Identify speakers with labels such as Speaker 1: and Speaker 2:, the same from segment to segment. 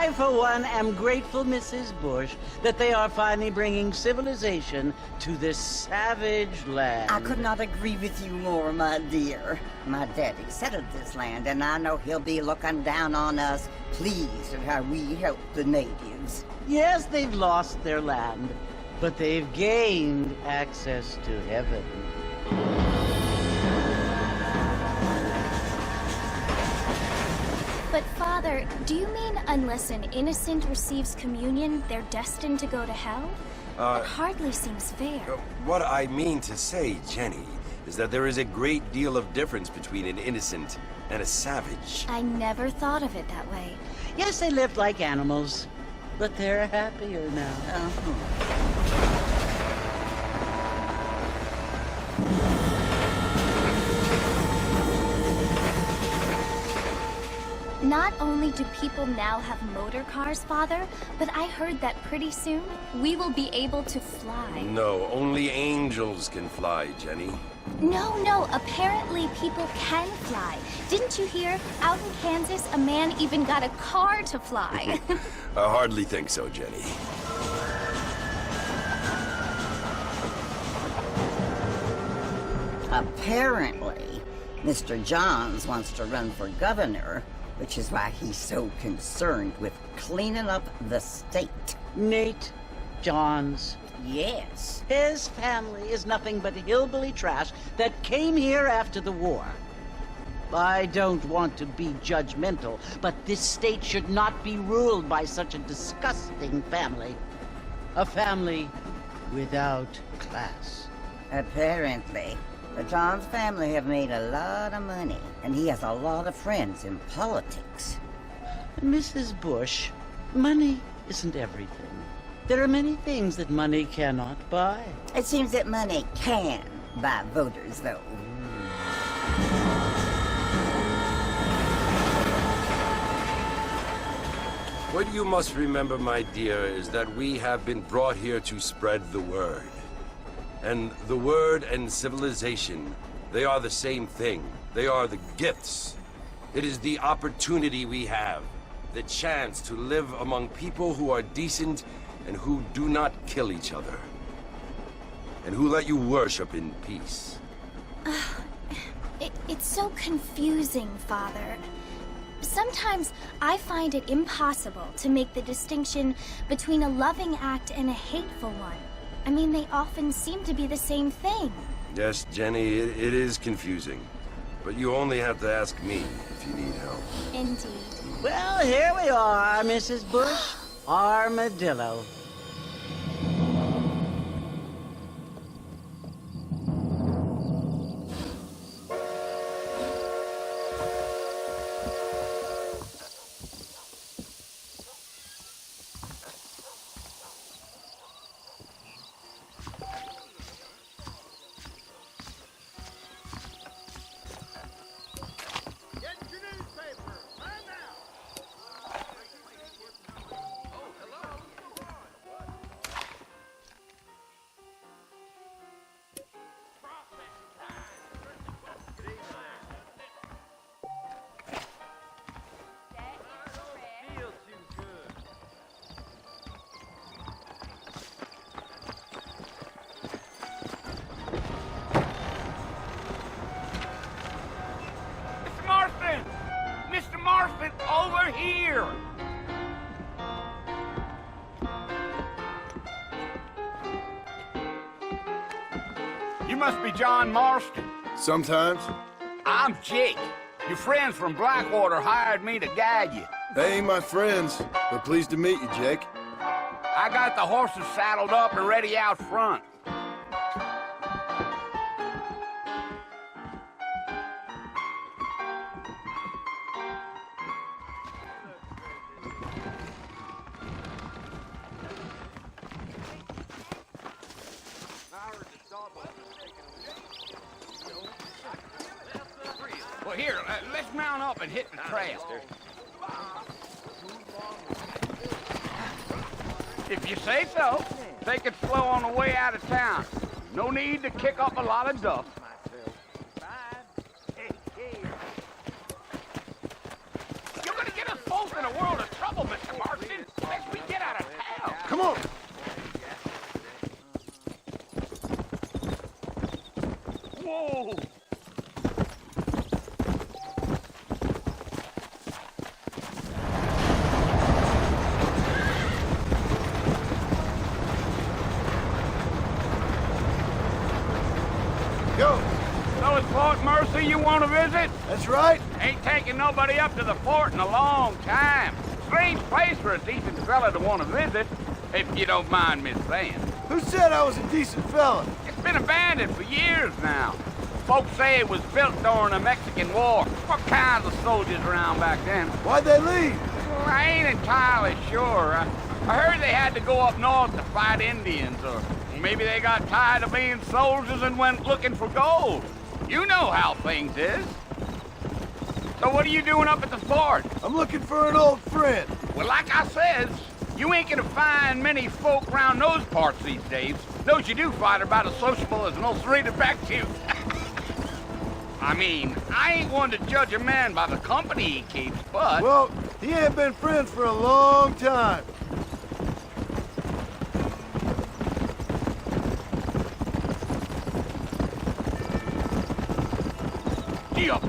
Speaker 1: I, for one, am grateful, Mrs. Bush, that they are finally bringing civilization to this savage land.
Speaker 2: I could not agree with you more, my dear. My daddy settled this land, and I know he'll be looking down on us, pleased at how we help the natives.
Speaker 1: Yes, they've lost their land, but they've gained access to heaven.
Speaker 3: But Father, do you mean unless an innocent receives communion, they're destined to go to hell? That hardly seems fair.
Speaker 4: What I mean to say, Jenny, is that there is a great deal of difference between an innocent and a savage.
Speaker 3: I never thought of it that way.
Speaker 1: Yes, they lived like animals, but they're happier now.
Speaker 3: Not only do people now have motor cars, Father, but I heard that pretty soon we will be able to fly.
Speaker 4: No, only angels can fly, Jenny.
Speaker 3: No, apparently people can fly. Didn't you hear? Out in Kansas, a man even got a car to fly.
Speaker 4: I hardly think so, Jenny.
Speaker 2: Apparently, Mr. Johns wants to run for governor, which is why he's so concerned with cleaning up the state.
Speaker 1: Nate Johns.
Speaker 2: Yes.
Speaker 1: His family is nothing but hillbilly trash that came here after the war. I don't want to be judgmental, but this state should not be ruled by such a disgusting family. A family without class.
Speaker 2: Apparently. The Johns family have made a lot of money, and he has a lot of friends in politics.
Speaker 1: Mrs. Bush, money isn't everything. There are many things that money cannot buy.
Speaker 2: It seems that money can buy voters, though.
Speaker 4: What you must remember, my dear, is that we have been brought here to spread the word. And the word and civilization, they are the same thing. They are the gifts. It is the opportunity we have, the chance to live among people who are decent and who do not kill each other, and who let you worship in peace.
Speaker 3: It's so confusing, Father. Sometimes I find it impossible to make the distinction between a loving act and a hateful one. I mean, they often seem to be the same thing.
Speaker 4: Yes, Jenny, it is confusing. But you only have to ask me if you need help.
Speaker 3: Indeed.
Speaker 1: Well, here we are, Mrs. Bush. Armadillo.
Speaker 5: Over here! You must be John Marston.
Speaker 6: Sometimes.
Speaker 5: I'm Jake. Your friends from Blackwater hired me to guide you.
Speaker 6: They ain't my friends, but pleased to meet you, Jake.
Speaker 5: I got the horses saddled up and ready out front. Well, here, let's mount up and hit the trail. If you say so, take it slow on the way out of town. No need to kick up a lot of dust. You're gonna get us both in a world of trouble, Mr. Martin. Marcy you want to visit?
Speaker 6: That's right.
Speaker 5: Ain't taking nobody up to the fort in a long time. Strange place for a decent fella to want to visit, if you don't mind me saying.
Speaker 6: Who said I was a decent fella?
Speaker 5: It's been abandoned for years now. Folks say it was built during the Mexican War. What kinds of soldiers around back then?
Speaker 6: Why'd they leave?
Speaker 5: Well, I ain't entirely sure. I heard they had to go up north to fight Indians, or maybe they got tired of being soldiers and went looking for gold. You know how things is. So what are you doing up at the fort?
Speaker 6: I'm looking for an old friend.
Speaker 5: Well, like I says, you ain't gonna find many folk around those parts these days. Those you do find are about as sociable as an ulcerated back tooth. I mean, I ain't one to judge a man by the company he keeps, but...
Speaker 6: Well, he ain't been friends for a long time.
Speaker 5: Yup.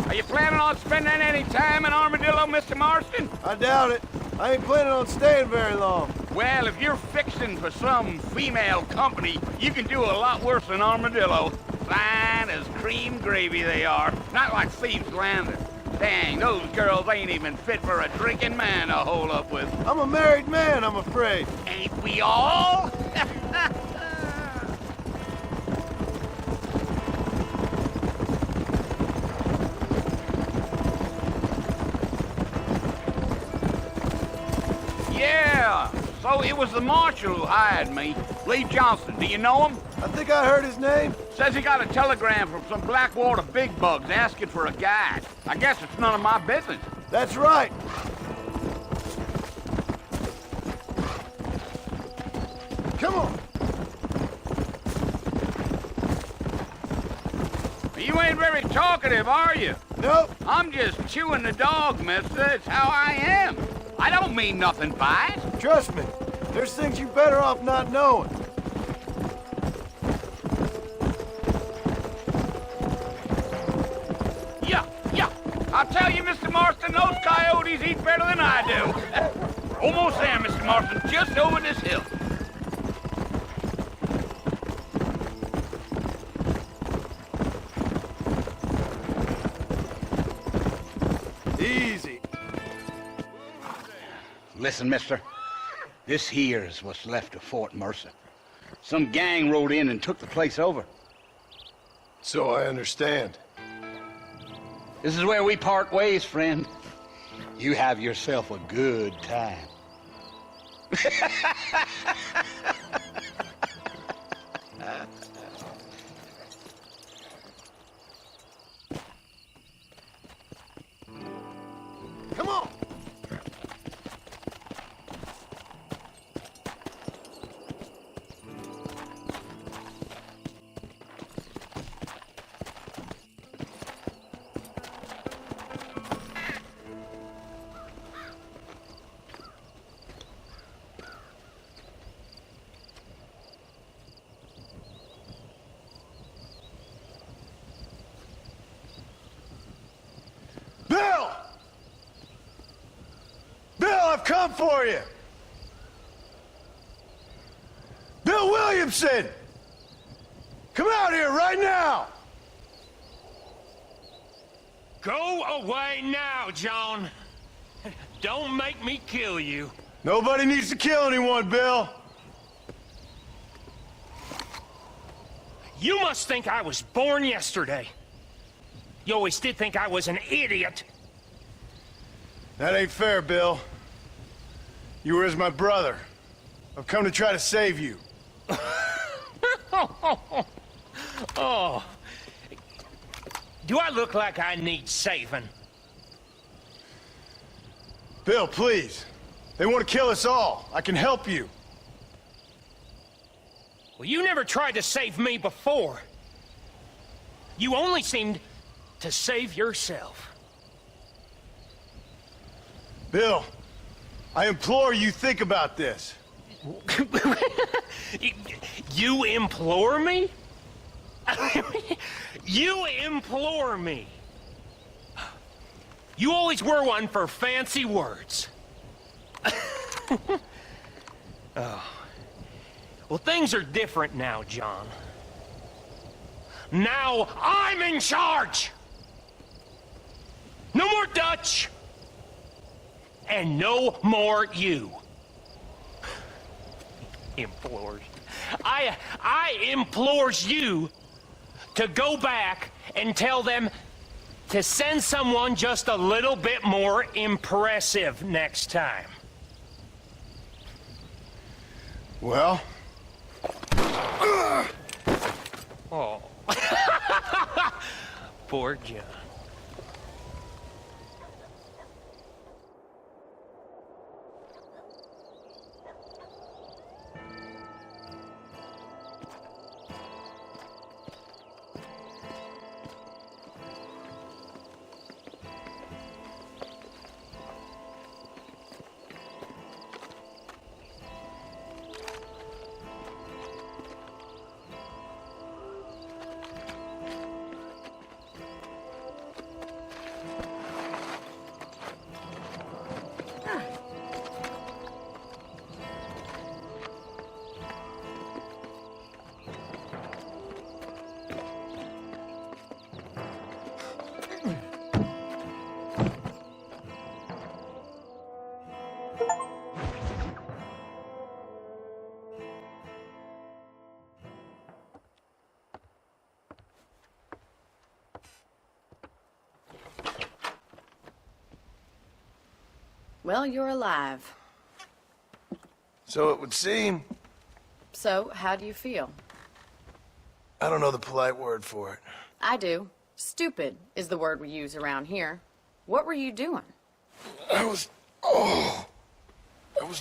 Speaker 5: Are you planning on spending any time in Armadillo, Mr. Marston?
Speaker 6: I doubt it. I ain't planning on staying very long.
Speaker 5: Well, if you're fixing for some female company, you can do a lot worse than Armadillo. Fine as cream gravy they are. Not like Thieves Landing. Dang, those girls ain't even fit for a drinking man to hole up with.
Speaker 6: I'm a married man, I'm afraid.
Speaker 5: Ain't we all? Yeah, so it was the marshal who hired me. Lee Johnson, do you know him?
Speaker 6: I think I heard his name.
Speaker 5: Says he got a telegram from some Blackwater big bugs asking for a guide. I guess it's none of my business.
Speaker 6: That's right. Come on.
Speaker 5: You ain't very talkative, are you?
Speaker 6: Nope.
Speaker 5: I'm just chewing the dog, mister. It's how I am. I don't mean nothing by it.
Speaker 6: Trust me. There's things you're better off not knowing.
Speaker 5: Yeah. I'll tell you, Mr. Marston, those coyotes eat better than I do. Almost there, Mr. Marston, just over this hill.
Speaker 6: Easy.
Speaker 5: Listen, mister. This here's what's left of Fort Mercer. Some gang rode in and took the place over.
Speaker 6: So I understand.
Speaker 5: This is where we part ways, friend. You have yourself a good time.
Speaker 6: Come on. Bill! Bill, I've come for you! Bill Williamson! Come out here right now!
Speaker 7: Go away now, John. Don't make me kill you.
Speaker 6: Nobody needs to kill anyone, Bill.
Speaker 7: You must think I was born yesterday. You always did think I was an idiot.
Speaker 6: That ain't fair, Bill. You were as my brother. I've come to try to save you.
Speaker 7: Oh. Do I look like I need saving?
Speaker 6: Bill, please. They want to kill us all. I can help you.
Speaker 7: Well, you never tried to save me before. You only seemed to save yourself.
Speaker 6: Bill, I implore you think about this.
Speaker 7: You implore me? You implore me? You always were one for fancy words. Oh. Well, things are different now, John. Now I'm in charge! No more Dutch! And no more you. Implores. I implores you to go back and tell them to send someone just a little bit more impressive next time.
Speaker 6: Well?
Speaker 7: Oh. Poor John.
Speaker 8: Well, you're alive.
Speaker 6: So it would seem.
Speaker 8: So, how do you feel?
Speaker 6: I don't know the polite word for it.
Speaker 8: I do. Stupid is the word we use around here. What were you doing?
Speaker 6: I was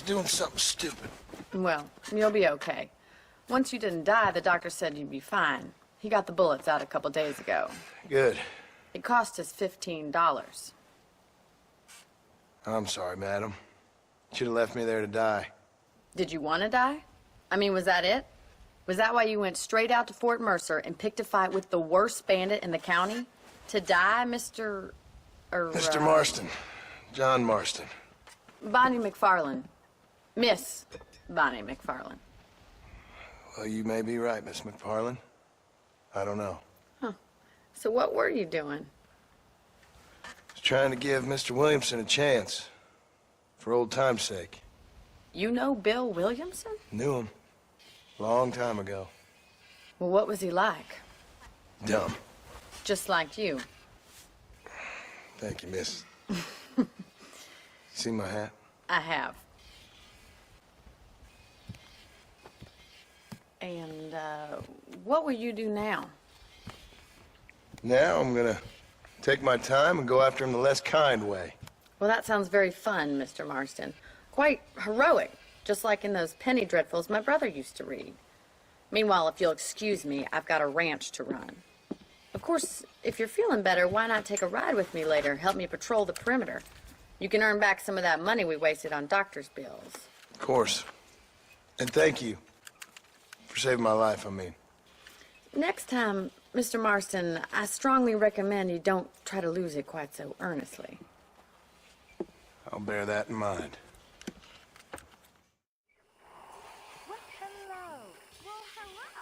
Speaker 6: doing something stupid.
Speaker 8: Well, you'll be okay. Once you didn't die, the doctor said you'd be fine. He got the bullets out a couple days ago.
Speaker 6: Good.
Speaker 8: It cost us $15.
Speaker 6: I'm sorry, madam. Should have left me there to die.
Speaker 8: Did you want to die? I mean, was that it? Was that why you went straight out to Fort Mercer and picked a fight with the worst bandit in the county? To die, Mr.
Speaker 6: Mr. Marston. John Marston.
Speaker 8: Bonnie McFarland. Miss Bonnie McFarland.
Speaker 6: Well, you may be right, Miss McFarland. I don't know.
Speaker 8: So what were you doing?
Speaker 6: Was trying to give Mr. Williamson a chance. For old time's sake.
Speaker 8: You know Bill Williamson?
Speaker 6: Knew him. Long time ago.
Speaker 8: Well, what was he like?
Speaker 6: Dumb.
Speaker 8: Just like you.
Speaker 6: Thank you, miss. See my hat?
Speaker 8: I have. And, what will you do now?
Speaker 6: Now I'm gonna take my time and go after him the less kind way.
Speaker 8: Well, that sounds very fun, Mr. Marston. Quite heroic, just like in those penny dreadfuls my brother used to read. Meanwhile, if you'll excuse me, I've got a ranch to run. Of course, if you're feeling better, why not take a ride with me later? Help me patrol the perimeter. You can earn back some of that money we wasted on doctor's bills.
Speaker 6: Of course. And thank you. For saving my life, I mean.
Speaker 8: Next time, Mr. Marston, I strongly recommend you don't try to lose it quite so earnestly.
Speaker 6: I'll bear that in mind.
Speaker 3: Well, hello. Well, hello.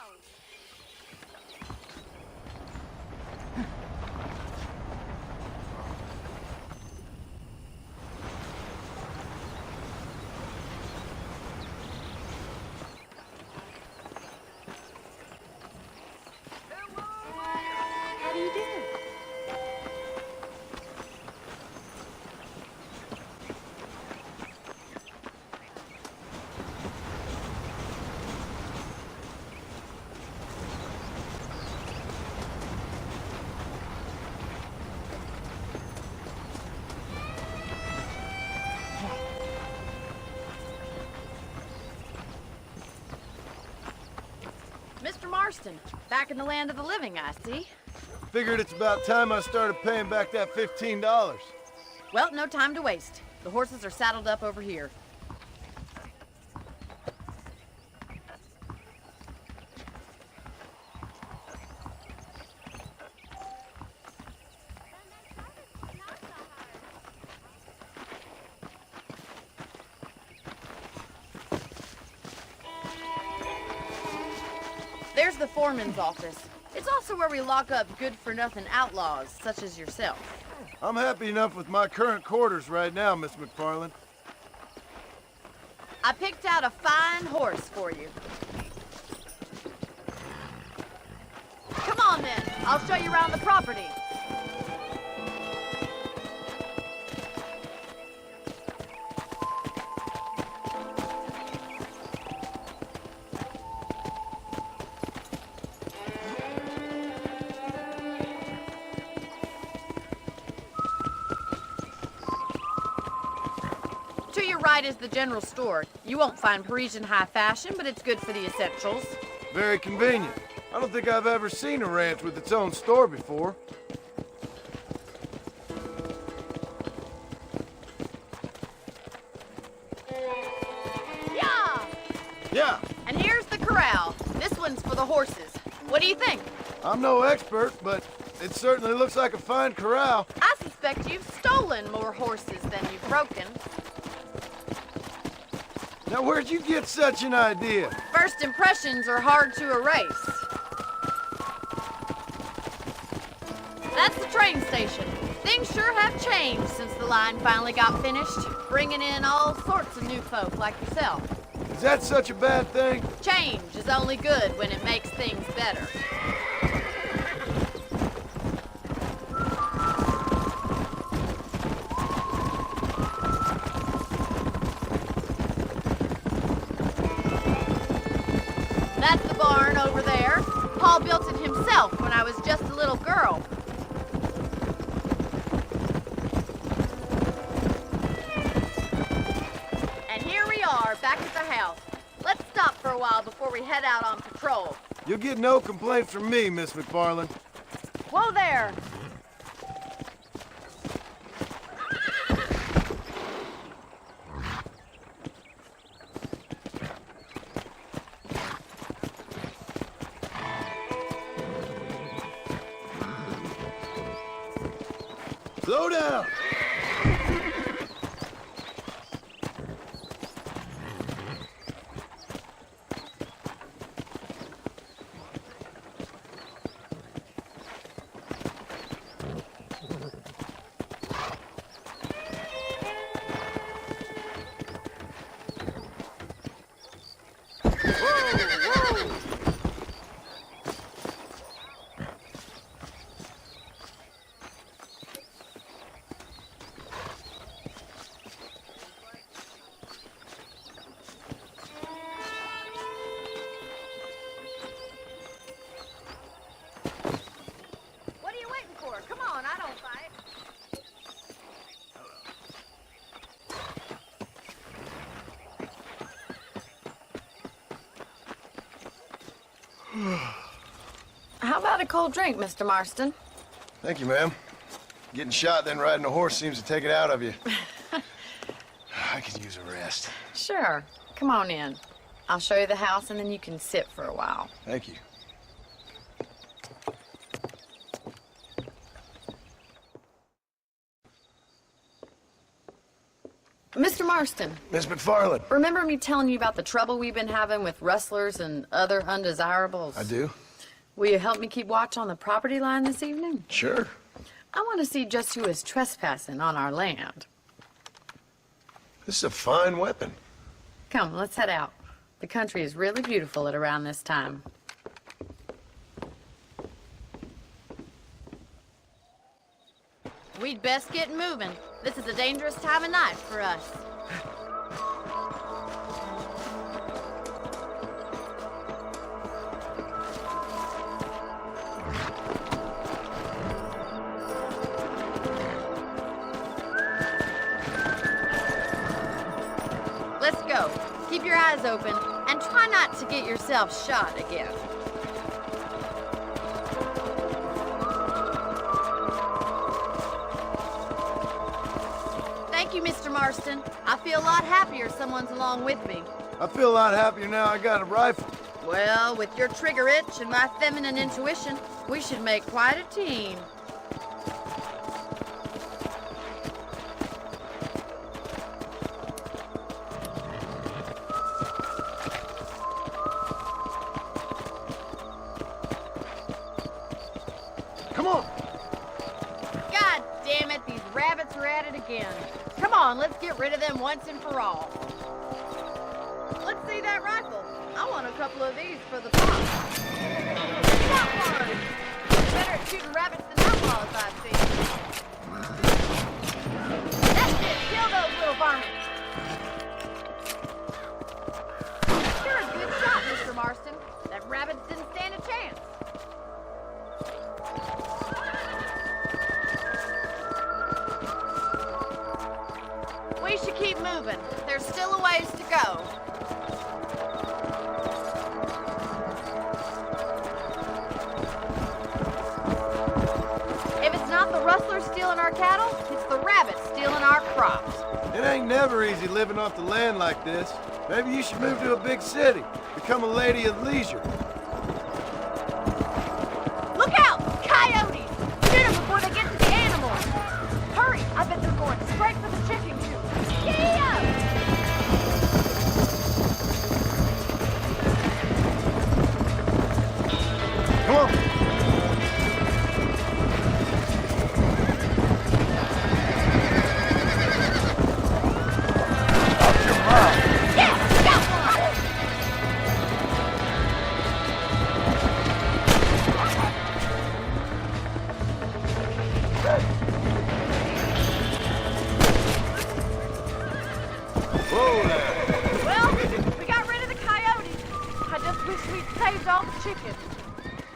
Speaker 3: How do you do?
Speaker 8: Mr. Marston, back in the land of the living, I see.
Speaker 6: Figured it's about time I started paying back that $15.
Speaker 8: Well, no time to waste. The horses are saddled up over here. There's the foreman's office. It's It's also where we lock up good-for-nothing outlaws, such as yourself.
Speaker 6: I'm happy enough with my current quarters right now, Miss McFarland.
Speaker 8: I picked out a fine horse for you. Come on, then. I'll show you around the property. To your right is the general store. You won't find Parisian high fashion, but it's good for the essentials.
Speaker 6: Very convenient. I don't think I've ever seen a ranch with its own store before.
Speaker 8: Yeah!
Speaker 6: Yeah,
Speaker 8: And here's the corral. This one's for the horses. What do you think?
Speaker 6: I'm no expert, but it certainly looks like a fine corral.
Speaker 8: I suspect you've stolen more horses than you've broken.
Speaker 6: Now, where'd you get such an idea?
Speaker 8: First impressions are hard to erase. That's the train station. Things sure have changed since the line finally got finished, bringing in all sorts of new folk like yourself.
Speaker 6: Is that such a bad thing?
Speaker 8: Change is only good when it makes things better. That's the barn over there. Paul built it himself when I was just a little girl. And here we are, back at the house. Let's stop for a while before we head out on patrol.
Speaker 6: You'll get no complaint from me, Miss McFarland.
Speaker 8: Whoa there!
Speaker 6: Slow down!
Speaker 8: What are you waiting for? Come on, I don't fight. How about a cold drink, Mr. Marston?
Speaker 6: Thank you, ma'am. Getting shot, then riding a horse seems to take it out of you. I could use a rest.
Speaker 8: Sure. Come on in. I'll show you the house and then you can sit for a while.
Speaker 6: Thank you.
Speaker 8: Mr. Marston,
Speaker 6: Miss McFarland.
Speaker 8: remember me telling you about the trouble we've been having with rustlers and other undesirables?
Speaker 6: I do?
Speaker 8: Will you help me keep watch on the property line this evening?
Speaker 6: Sure.
Speaker 8: I want to see just who is trespassing on our land.
Speaker 6: This is a fine weapon.
Speaker 8: Come, let's head out. The country is really beautiful at around this time. We'd best get moving. This is a dangerous time of night for us. Let's go. Keep your eyes open and try not to get yourself shot again. Thank you, Mr. Marston. I feel a lot happier someone's along with me.
Speaker 6: I feel a lot happier now I got a rifle.
Speaker 8: Well, with your trigger itch and my feminine intuition, we should make quite a team. Damn it, these rabbits are at it again. Come on, let's get rid of them once and for all. Let's see that rifle. I want a couple of these for the pop. Got one! Better at shooting rabbits than outlaws, I've seen. That's it! Kill those little varmints! You're a good shot, Mr. Marston. That rabbit didn't stand a chance. We should keep moving. There's still a ways to go. If it's not the rustlers stealing our cattle, it's the rabbits stealing our crops.
Speaker 6: It ain't never easy living off the land like this. Maybe you should move to a big city. Become a lady of leisure.
Speaker 8: Look out! Coyotes! Shoot them before they get to the animals! Hurry! I bet they're going straight for the chicken coop. Yeah!
Speaker 6: Come on.
Speaker 8: Well, we got rid of the coyotes. I just wish we'd saved all the chickens.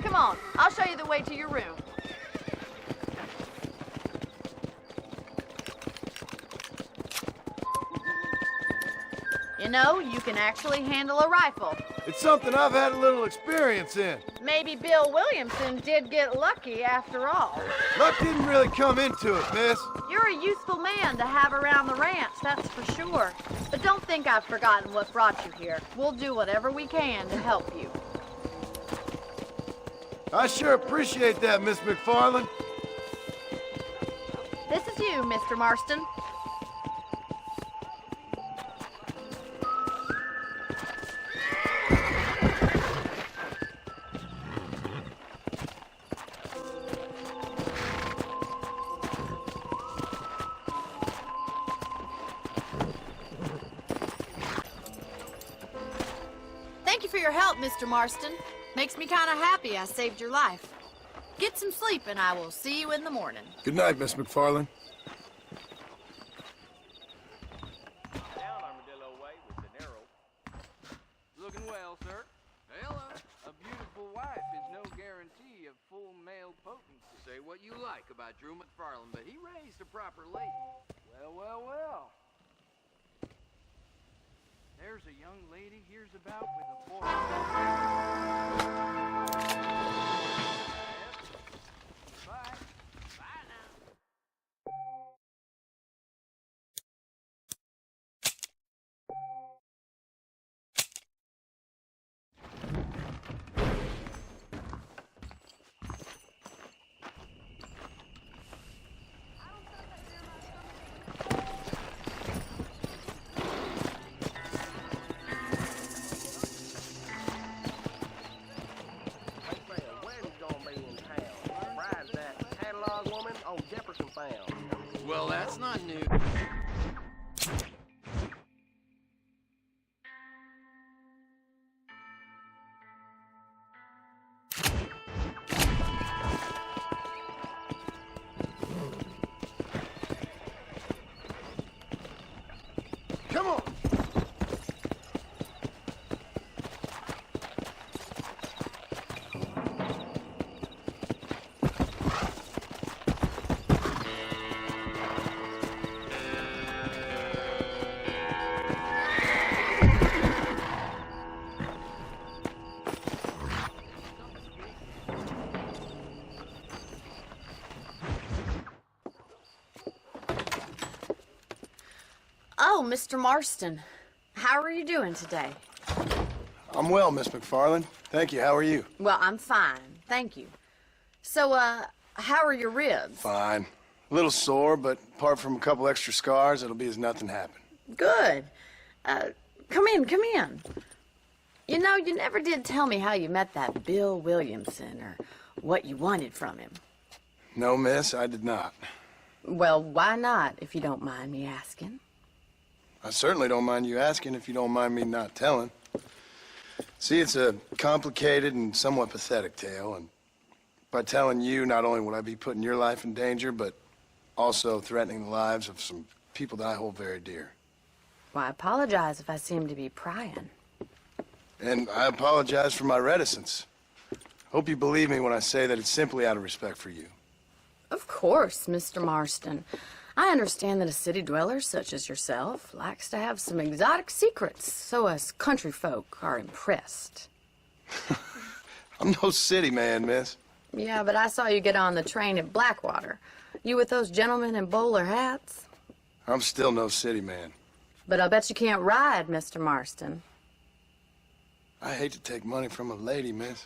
Speaker 8: Come on, I'll show you the way to your room. You know, you can actually handle a rifle.
Speaker 6: It's something I've had a little experience in.
Speaker 8: Maybe Bill Williamson did get lucky after all.
Speaker 6: Luck didn't really come into it, miss.
Speaker 8: You're a useful man to have around the ranch, that's for sure. But don't think I've forgotten what brought you here. We'll do whatever we can to help you.
Speaker 6: I sure appreciate that, Miss McFarland.
Speaker 8: This is you, Mr. Marston. Thank you for your help, Mr. Marston. Makes me kind of happy I saved your life. Get some sleep and I will see you in the morning.
Speaker 6: Good night, Miss McFarland.
Speaker 5: Down Armadillo Way with De Niro. Looking well, sir. Hello. A beautiful wife is no guarantee of full male potency. Say what you like about Drew McFarland, but he raised a proper lady. Well, well, well. There's a young lady here's about with a boy. Bye. Bye now. Well, that's not new.
Speaker 6: Come on.
Speaker 8: Oh, Mr. Marston. How are you doing today?
Speaker 6: I'm well, Miss McFarland. Thank you. How are you?
Speaker 8: Well, I'm fine. Thank you. So, how are your ribs?
Speaker 6: Fine. A little sore, but apart from a couple extra scars, it'll be as nothing happened.
Speaker 8: Good. Come in, come in. You know, you never did tell me how you met that Bill Williamson or what you wanted from him.
Speaker 6: No, miss, I did not.
Speaker 8: Well, why not, if you don't mind me asking?
Speaker 6: I certainly don't mind you asking if you don't mind me not telling. See, it's a complicated and somewhat pathetic tale, and by telling you, not only would I be putting your life in danger, but also threatening the lives of some people that I hold very dear.
Speaker 8: Well, I apologize if I seem to be prying.
Speaker 6: And I apologize for my reticence. Hope you believe me when I say that it's simply out of respect for you.
Speaker 8: Of course, Mr. Marston. I understand that a city dweller such as yourself likes to have some exotic secrets, so us country folk are impressed.
Speaker 6: I'm no city man, miss.
Speaker 8: Yeah, but I saw you get on the train at Blackwater. You with those gentlemen in bowler hats?
Speaker 6: I'm still no city man.
Speaker 8: But I'll bet you can't ride, Mr. Marston.
Speaker 6: I hate to take money from a lady, miss.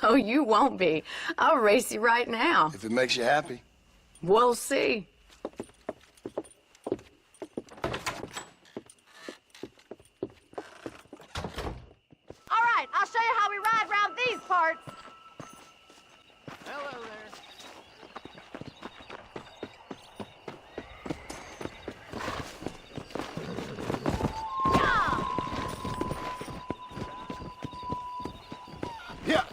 Speaker 8: Oh, you won't be. I'll race you right now.
Speaker 6: If it makes you happy.
Speaker 8: We'll see.
Speaker 9: All right, I'll show you how we ride around these parts.
Speaker 6: Hello there. Yeah.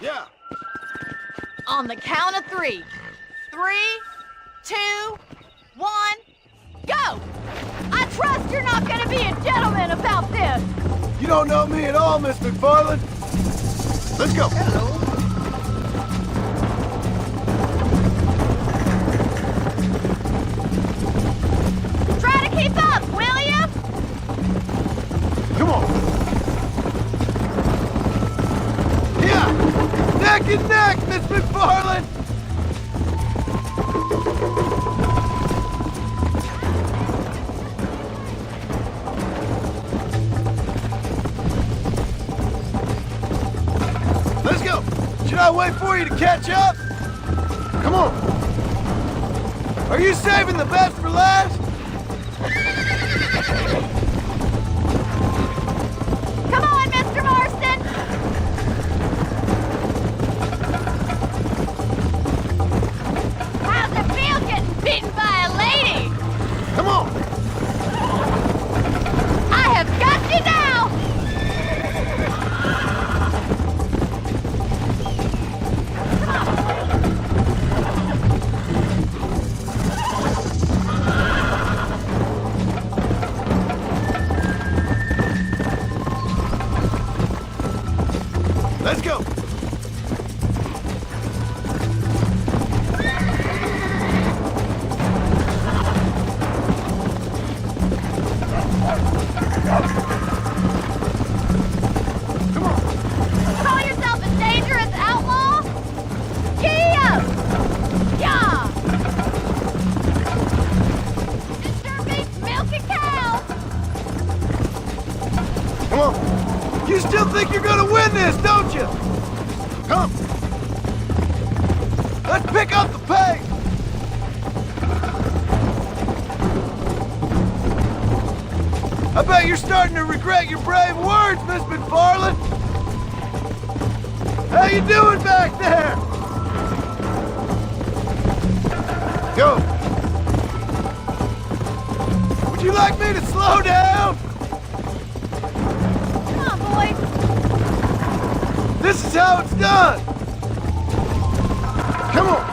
Speaker 6: Yeah.
Speaker 9: On the count of 3. 3, 2, 1, go! I trust you're not gonna be a gentleman about this.
Speaker 6: You don't know me at all, Miss McFarland. Let's go.
Speaker 9: Try to keep up, will you?
Speaker 6: Come on. Yeah. Neck and neck, Miss McFarland. Let's go. Should I wait for you to catch up? Come on. Are you saving the best for last?
Speaker 9: Come on, Mr. Marston. How's it feel getting beaten by a lady?
Speaker 6: Come on.
Speaker 9: I have got you now.
Speaker 6: Let's go.
Speaker 9: Call yourself a dangerous outlaw? Gee up! Yeah! It sure beats milking cows!
Speaker 6: Come on. You still think you're gonna win this, don't you? Come. Let's pick up the pace. I bet you're starting to regret your brave words, Miss McFarland. How you doing back there? Go. Would you like me to slow down?
Speaker 9: Come on, boys!
Speaker 6: This is how it's done! Come on!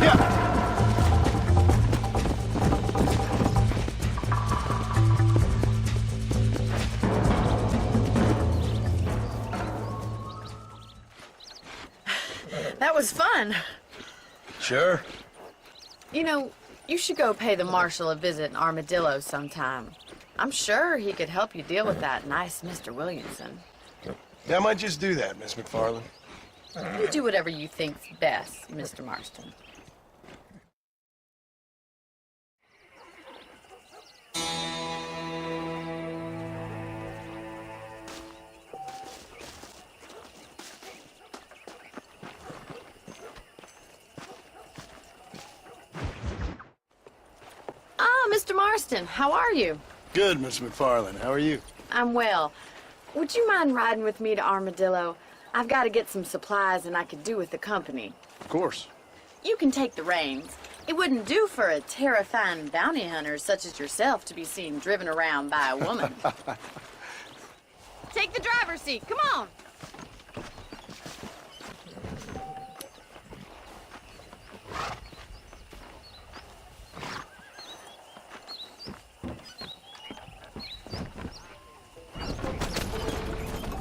Speaker 6: Yeah!
Speaker 8: That was fun.
Speaker 6: Sure.
Speaker 8: You know, you should go pay the marshal a visit in Armadillo sometime. I'm sure he could help you deal with that nice Mr. Williamson.
Speaker 6: Yeah, I might just do that, Miss McFarland.
Speaker 8: You do whatever you think's best, Mr. Marston. Marston, how are you?
Speaker 6: Good, Miss McFarland. How are you?
Speaker 8: I'm well. Would you mind riding with me to Armadillo? I've got to get some supplies and I could do with the company.
Speaker 6: Of course.
Speaker 8: You can take the reins. It wouldn't do for a terrifying bounty hunter such as yourself to be seen driven around by a woman.
Speaker 9: Take the driver's seat. Come on.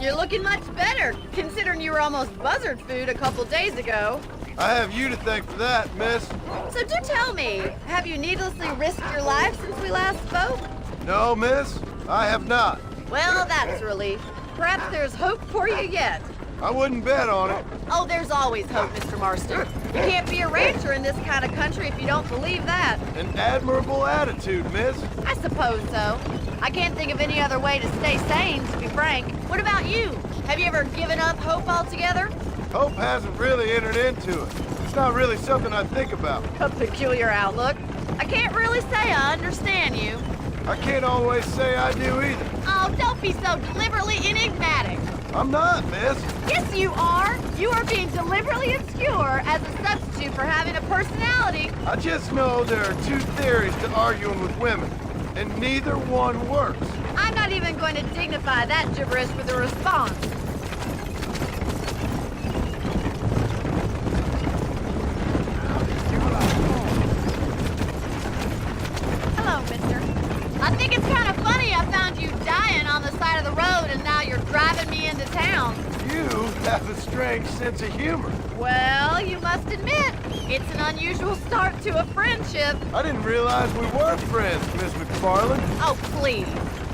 Speaker 9: You're looking much better, considering you were almost buzzard food a couple days ago.
Speaker 6: I have you to thank for that, miss.
Speaker 9: So do tell me, have you needlessly risked your life since we last spoke?
Speaker 6: No, miss, I have not.
Speaker 9: Well, that's a relief. Perhaps there's hope for you yet.
Speaker 6: I wouldn't bet on it.
Speaker 9: Oh, there's always hope, Mr. Marston. You can't be a rancher in this kind of country if you don't believe that.
Speaker 6: An admirable attitude, miss.
Speaker 9: I suppose so. I can't think of any other way to stay sane, to be frank. What about you? Have you ever given up hope altogether?
Speaker 6: Hope hasn't really entered into it. It's not really something I think about.
Speaker 9: A peculiar outlook. I can't really say I understand you.
Speaker 6: I can't always say I do either.
Speaker 9: Oh, don't be so deliberately enigmatic.
Speaker 6: I'm not, miss.
Speaker 9: Yes, you are. You are being deliberately obscure as a substitute for having a personality.
Speaker 6: I just know there are two theories to arguing with women, and neither one works.
Speaker 9: I'm not even going to dignify that gibberish with a response. Hello, mister. I think it's kind of funny I found you dying on the side of the road and now you're driving me into town.
Speaker 6: You have a strange sense of humor.
Speaker 9: Well, you must admit, it's an unusual start to a friendship.
Speaker 6: I didn't realize we were friends, Miss McFarland.
Speaker 9: Oh, please.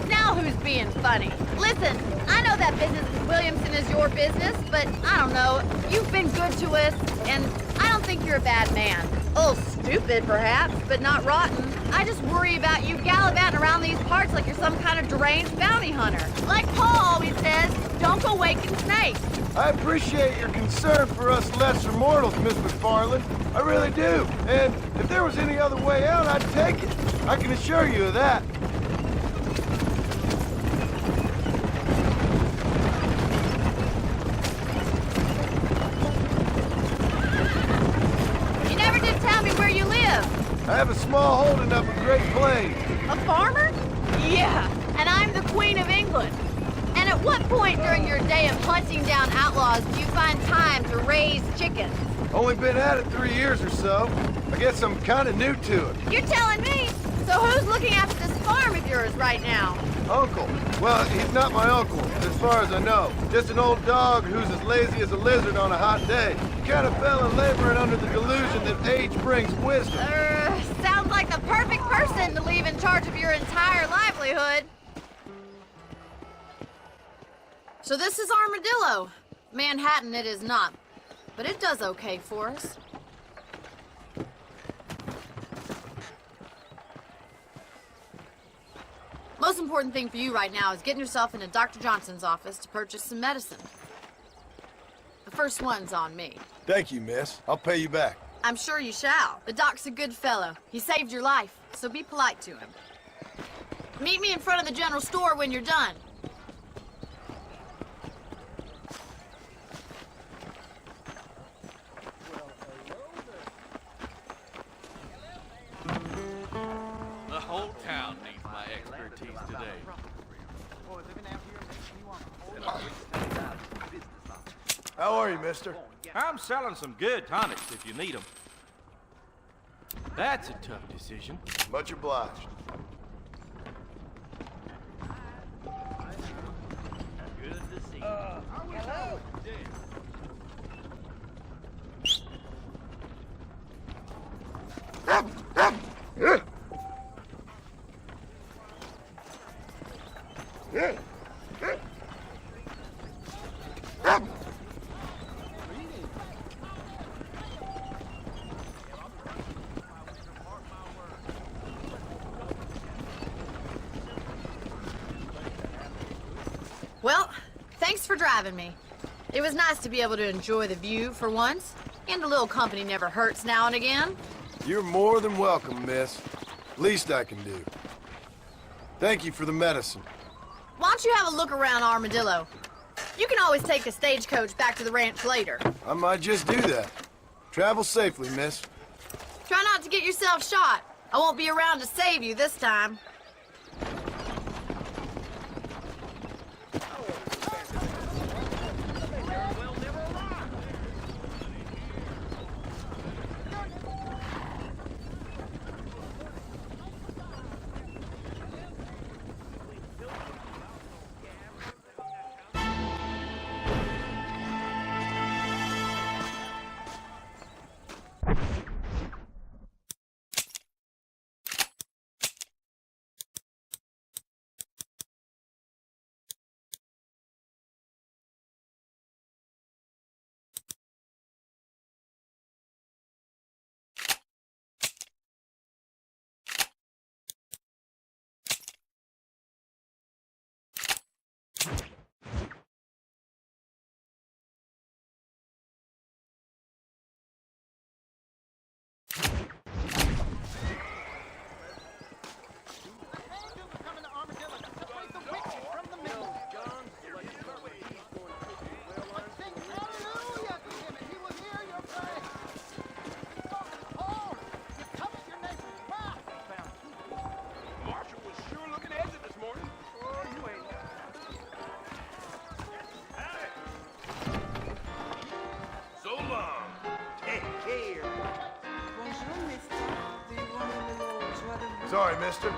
Speaker 9: Now who's being funny? Listen, I know that business with Williamson is your business, but I don't know. You've been good to us, and I don't think you're a bad man. A little stupid, perhaps, but not rotten. I just worry about you gallivanting around these parts like you're some kind of deranged bounty hunter. Like Paul always says, don't go waking snakes.
Speaker 6: I appreciate your concern for us lesser mortals, Miss McFarland. I really do. And if there was any other way out, I'd take it. I can assure you of that.
Speaker 9: You never did tell me where you live.
Speaker 6: I have a small holding up in Great Plains.
Speaker 9: A farmer? Yeah, and I'm the Queen of England. And at what point during your day of hunting down outlaws do you find time to raise chickens?
Speaker 6: Only been at it 3 years or so. I guess I'm kind of new to it.
Speaker 9: You're telling me? So who's looking after this farm of yours right now?
Speaker 6: Uncle. Well, he's not my uncle, as far as I know. Just an old dog who's as lazy as a lizard on a hot day. Kind of fell in laboring under the delusion that age brings wisdom.
Speaker 9: Sounds like the perfect person to leave in charge of your entire livelihood. So this is Armadillo. Manhattan it is not, but it does okay for us. Most important thing for you right now is getting yourself into Dr. Johnson's office to purchase some medicine. The first one's on me.
Speaker 6: Thank you, miss. I'll pay you back.
Speaker 9: I'm sure you shall. The doc's a good fellow. He saved your life, so be polite to him. Meet me in front of the general store when you're done.
Speaker 5: The whole town needs my expertise today.
Speaker 6: How are you, mister?
Speaker 10: I'm selling some good tonics if you need them. That's a tough decision.
Speaker 6: Much obliged.
Speaker 5: Good to see you. Hello.
Speaker 9: Well, thanks for driving me. It was nice to be able to enjoy the view for once, and a little company never hurts now and again.
Speaker 6: You're more than welcome, miss. Least I can do. Thank you for the medicine.
Speaker 9: Why don't you have a look around Armadillo? You can always take the stagecoach back to the ranch later.
Speaker 6: I might just do that. Travel safely, miss.
Speaker 9: Try not to get yourself shot. I won't be around to save you this time.
Speaker 6: Sorry, mister.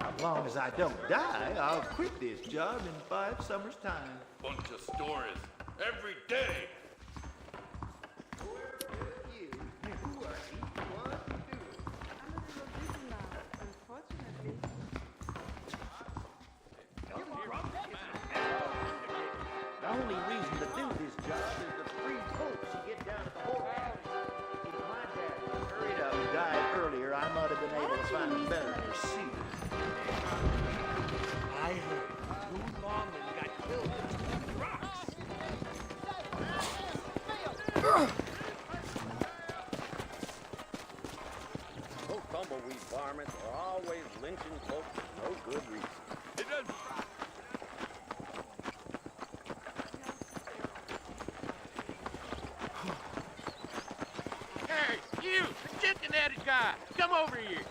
Speaker 10: As long as I don't die, I'll quit this job in 5 summers' time.
Speaker 11: Bunch of stories. Every day.
Speaker 10: The only reason to do this job is the free folks you get down at the whorehouse. If my dad had hurried up and died earlier, I might have been able to find a better pursuit. I heard too long and got killed in rocks.
Speaker 12: Those tumbleweed varmints are always lynching folks for no good reason.
Speaker 11: It doesn't.
Speaker 5: Hey, you, the chicken-headed guy, come over here.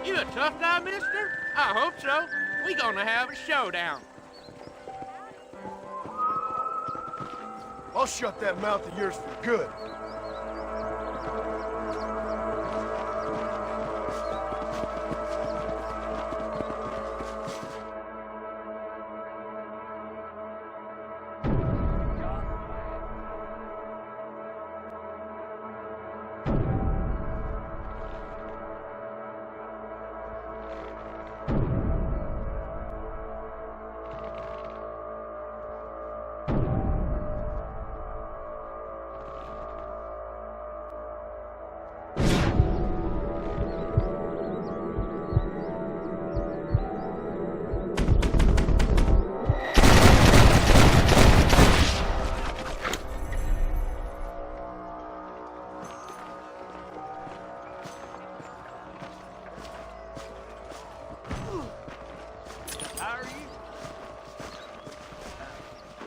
Speaker 5: You a tough guy, mister? I hope so. We gonna have a showdown.
Speaker 6: I'll shut that mouth of yours for good.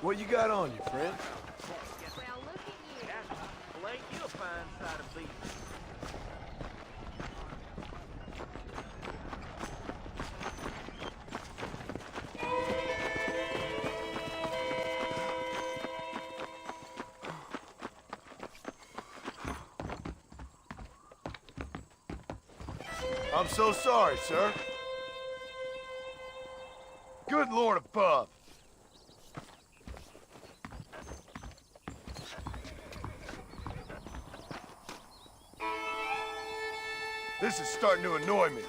Speaker 6: What you got on you, friend?
Speaker 9: Well, look at you.
Speaker 10: Well, ain't you a fine sight of beast?
Speaker 6: I'm so sorry, sir. Good Lord above. This is starting to annoy me.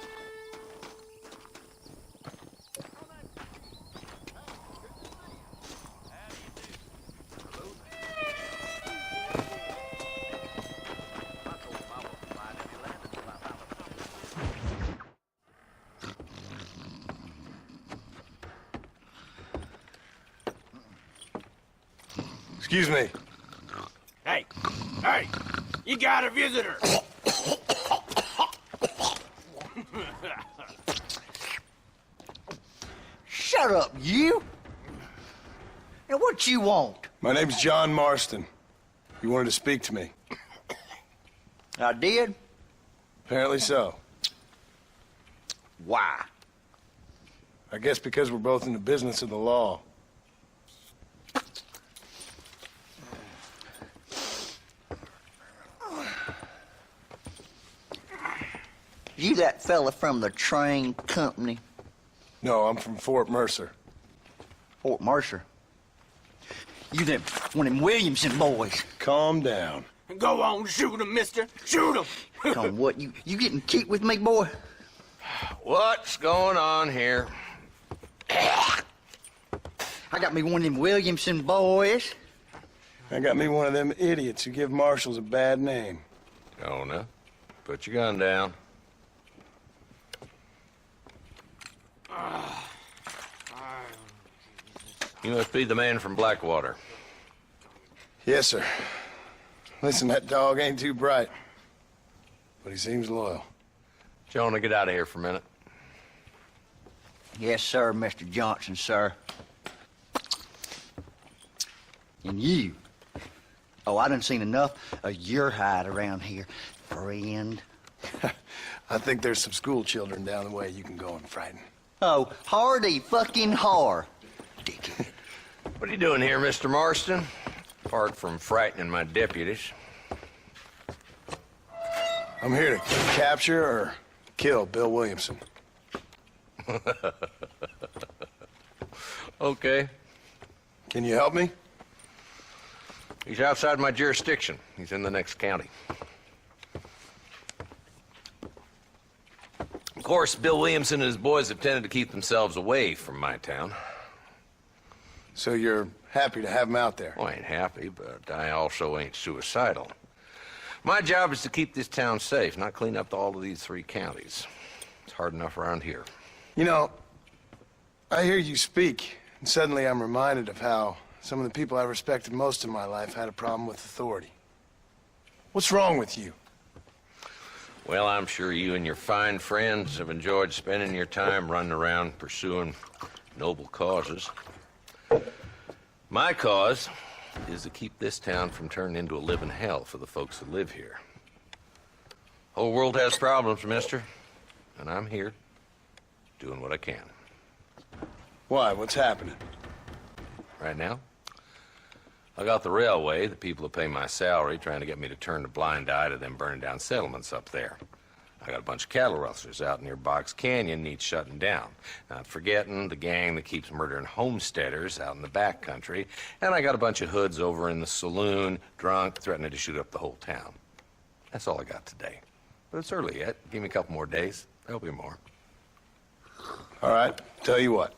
Speaker 6: Excuse me.
Speaker 7: Hey,
Speaker 12: You got a visitor.
Speaker 10: Shut up, you. Now, what you want?
Speaker 6: My name's John Marston. You wanted to speak to me.
Speaker 10: I did?
Speaker 6: Apparently so.
Speaker 10: Why?
Speaker 6: I guess because we're both in the business of the law.
Speaker 10: You that fella from the train company?
Speaker 6: No, I'm from Fort Mercer.
Speaker 10: Fort Mercer? You them, one of them Williamson boys.
Speaker 6: Calm down.
Speaker 12: Go on, shoot him, mister. Shoot him.
Speaker 10: Come on, what, you getting kicked with me, boy?
Speaker 12: What's going on here?
Speaker 10: I got me one of them Williamson boys.
Speaker 6: I got me one of them idiots who give marshals a bad name.
Speaker 12: Oh, no. Put your gun down. You must be the man from Blackwater.
Speaker 6: Yes, sir. Listen, that dog ain't too bright, but he seems loyal.
Speaker 12: Jonah, get out of here for a minute.
Speaker 10: Yes, sir, Mr. Johnson, sir. And you. Oh, I done seen enough of your hide around here, friend.
Speaker 6: I think there's some school children down the way you can go and frighten.
Speaker 10: Oh, hardy fucking har. Dickhead.
Speaker 12: What are you doing here, Mr. Marston? Apart from frightening my deputies.
Speaker 6: I'm here to capture or kill Bill Williamson.
Speaker 12: Okay.
Speaker 6: Can you help me?
Speaker 12: He's outside my jurisdiction. He's in the next county. Of course, Bill Williamson and his boys have tended to keep themselves away from my town.
Speaker 6: So you're happy to have him out there?
Speaker 12: Well, I ain't happy, but I also ain't suicidal. My job is to keep this town safe, not clean up all of these 3 counties. It's hard enough around here.
Speaker 6: You know, I hear you speak, and suddenly I'm reminded of how some of the people I respected most in my life had a problem with authority. What's wrong with you?
Speaker 12: Well, I'm sure you and your fine friends have enjoyed spending your time running around pursuing noble causes. My cause is to keep this town from turning into a living hell for the folks that live here. Whole world has problems, mister, and I'm here doing what I can.
Speaker 6: Why? What's happening?
Speaker 12: Right now, I got the railway, the people that pay my salary, trying to get me to turn a blind eye to them burning down settlements up there. I got a bunch of cattle rustlers out near Box Canyon needs shutting down. Not forgetting the gang that keeps murdering homesteaders out in the back country. And I got a bunch of hoods over in the saloon, drunk, threatening to shoot up the whole town. That's all I got today. But it's early yet. Give me a couple more days. There'll be more.
Speaker 6: All right, tell you what.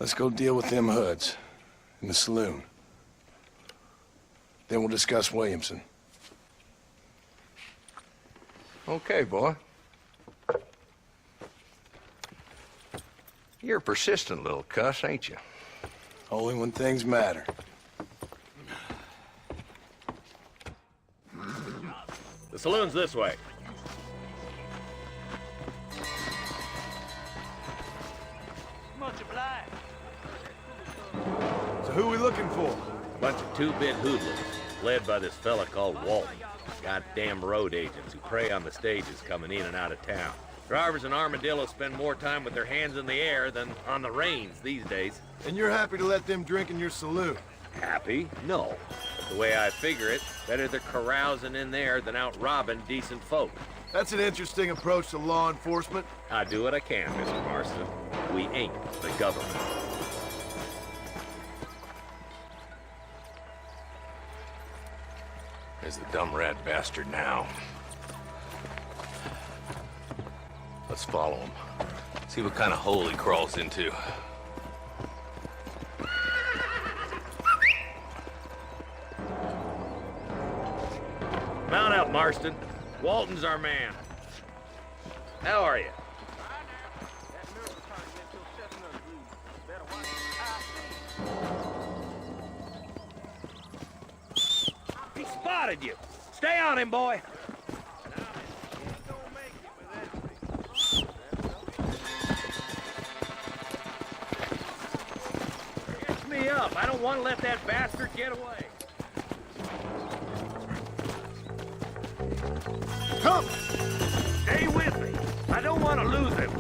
Speaker 6: Let's go deal with them hoods in the saloon. Then we'll discuss Williamson.
Speaker 12: Okay, boy. You're a persistent little cuss, ain't you?
Speaker 6: Only when things matter.
Speaker 13: The saloon's this way.
Speaker 11: Much obliged.
Speaker 6: So who are we looking for?
Speaker 13: Bunch of two-bit hoodlums, led by this fella called Walton. Goddamn road agents who prey on the stages coming in and out of town. Drivers in Armadillo spend more time with their hands in the air than on the reins these days.
Speaker 6: And you're happy to let them drink in your saloon?
Speaker 13: Happy? No. But the way I figure it, better they're carousing in there than out robbing decent folk.
Speaker 6: That's an interesting approach to law enforcement.
Speaker 13: I do what I can, Mr. Marston. We ain't the government.
Speaker 12: There's the dumb rat bastard now. Let's follow him. See what kind of hole he crawls into.
Speaker 13: Mount up, Marston. Walton's our man. How are you? spotted you. Stay on him, boy. Catch me up. I don't want to let that bastard get away.
Speaker 6: Come!
Speaker 13: Stay with me. I don't want to lose him.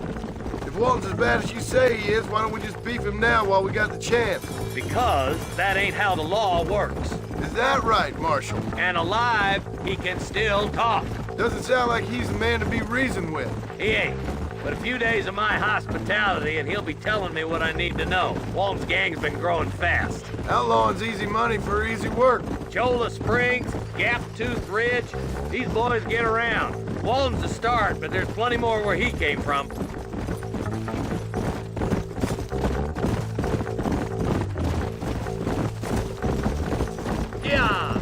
Speaker 6: If Walton's as bad as you say he is, why don't we just beef him now while we got the chance?
Speaker 13: Because that ain't how the law works.
Speaker 6: Is that right, Marshal?
Speaker 13: And alive, he can still talk.
Speaker 6: Doesn't sound like he's the man to be reasoned with.
Speaker 13: He ain't. But a few days of my hospitality and he'll be telling me what I need to know. Walton's gang's been growing fast.
Speaker 6: Outlawing's easy money for easy work.
Speaker 13: Cholla Springs, Gap Tooth Ridge, these boys get around. Walton's a start, but there's plenty more where he came from. Yeah!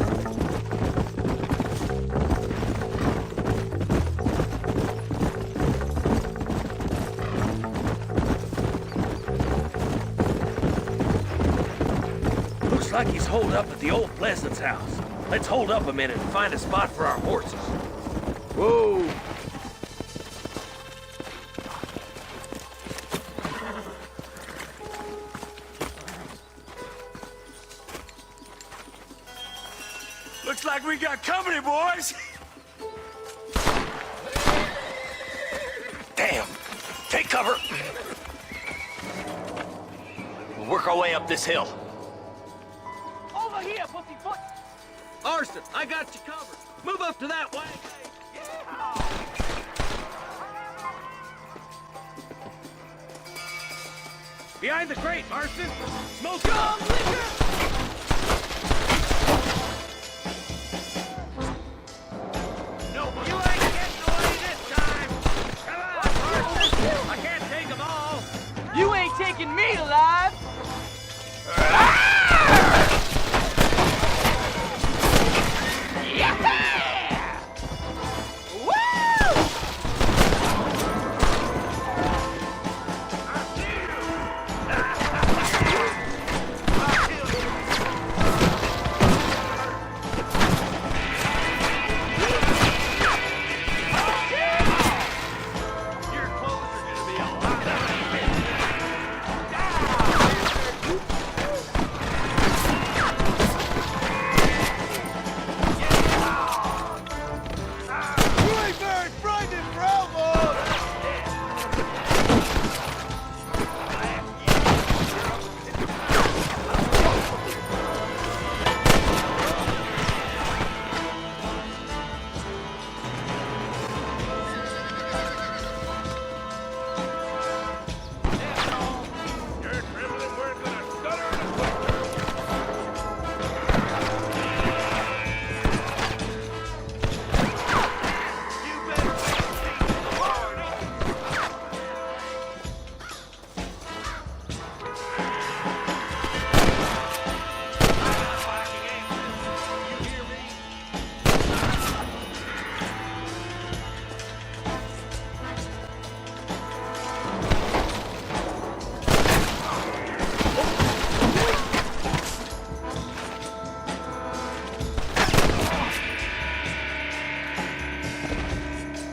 Speaker 13: Looks like he's holed up at the old Pleasance house. Let's hold up a minute and find a spot for our horses.
Speaker 6: Whoa!
Speaker 11: Looks like we got company, boys.
Speaker 7: Damn. Take cover. We'll work our way up this hill.
Speaker 11: Over here, pussyfoot.
Speaker 13: Marston, I got you covered. Move up to that way. Behind the crate, Marston. Smoke up. No, you ain't getting away this time. Come on, Marston. I can't take them all.
Speaker 11: You ain't taking me alive.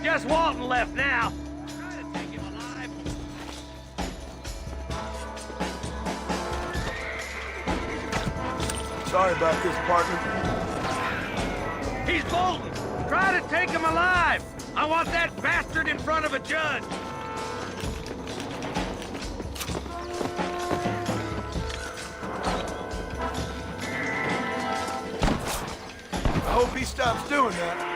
Speaker 13: Just Walton left now. Try to take him alive.
Speaker 6: Sorry about this, partner.
Speaker 13: He's Bolton. Try to take him alive. I want that bastard in front of a judge.
Speaker 6: I hope he stops doing that.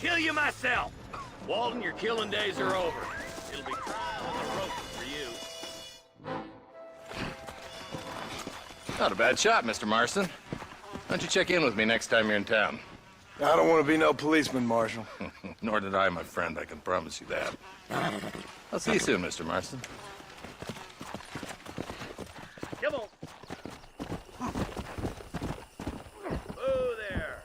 Speaker 13: Kill you myself. Walton, your killing days are over. It'll be trial on the rope for you.
Speaker 12: Not a bad shot, Mr. Marston. Why don't you check in with me next time you're in town?
Speaker 6: I don't want to be no policeman, Marshal.
Speaker 12: Nor did I, my friend. I can promise you that. I'll see you soon, Mr. Marston.
Speaker 13: Come on. Oh, there.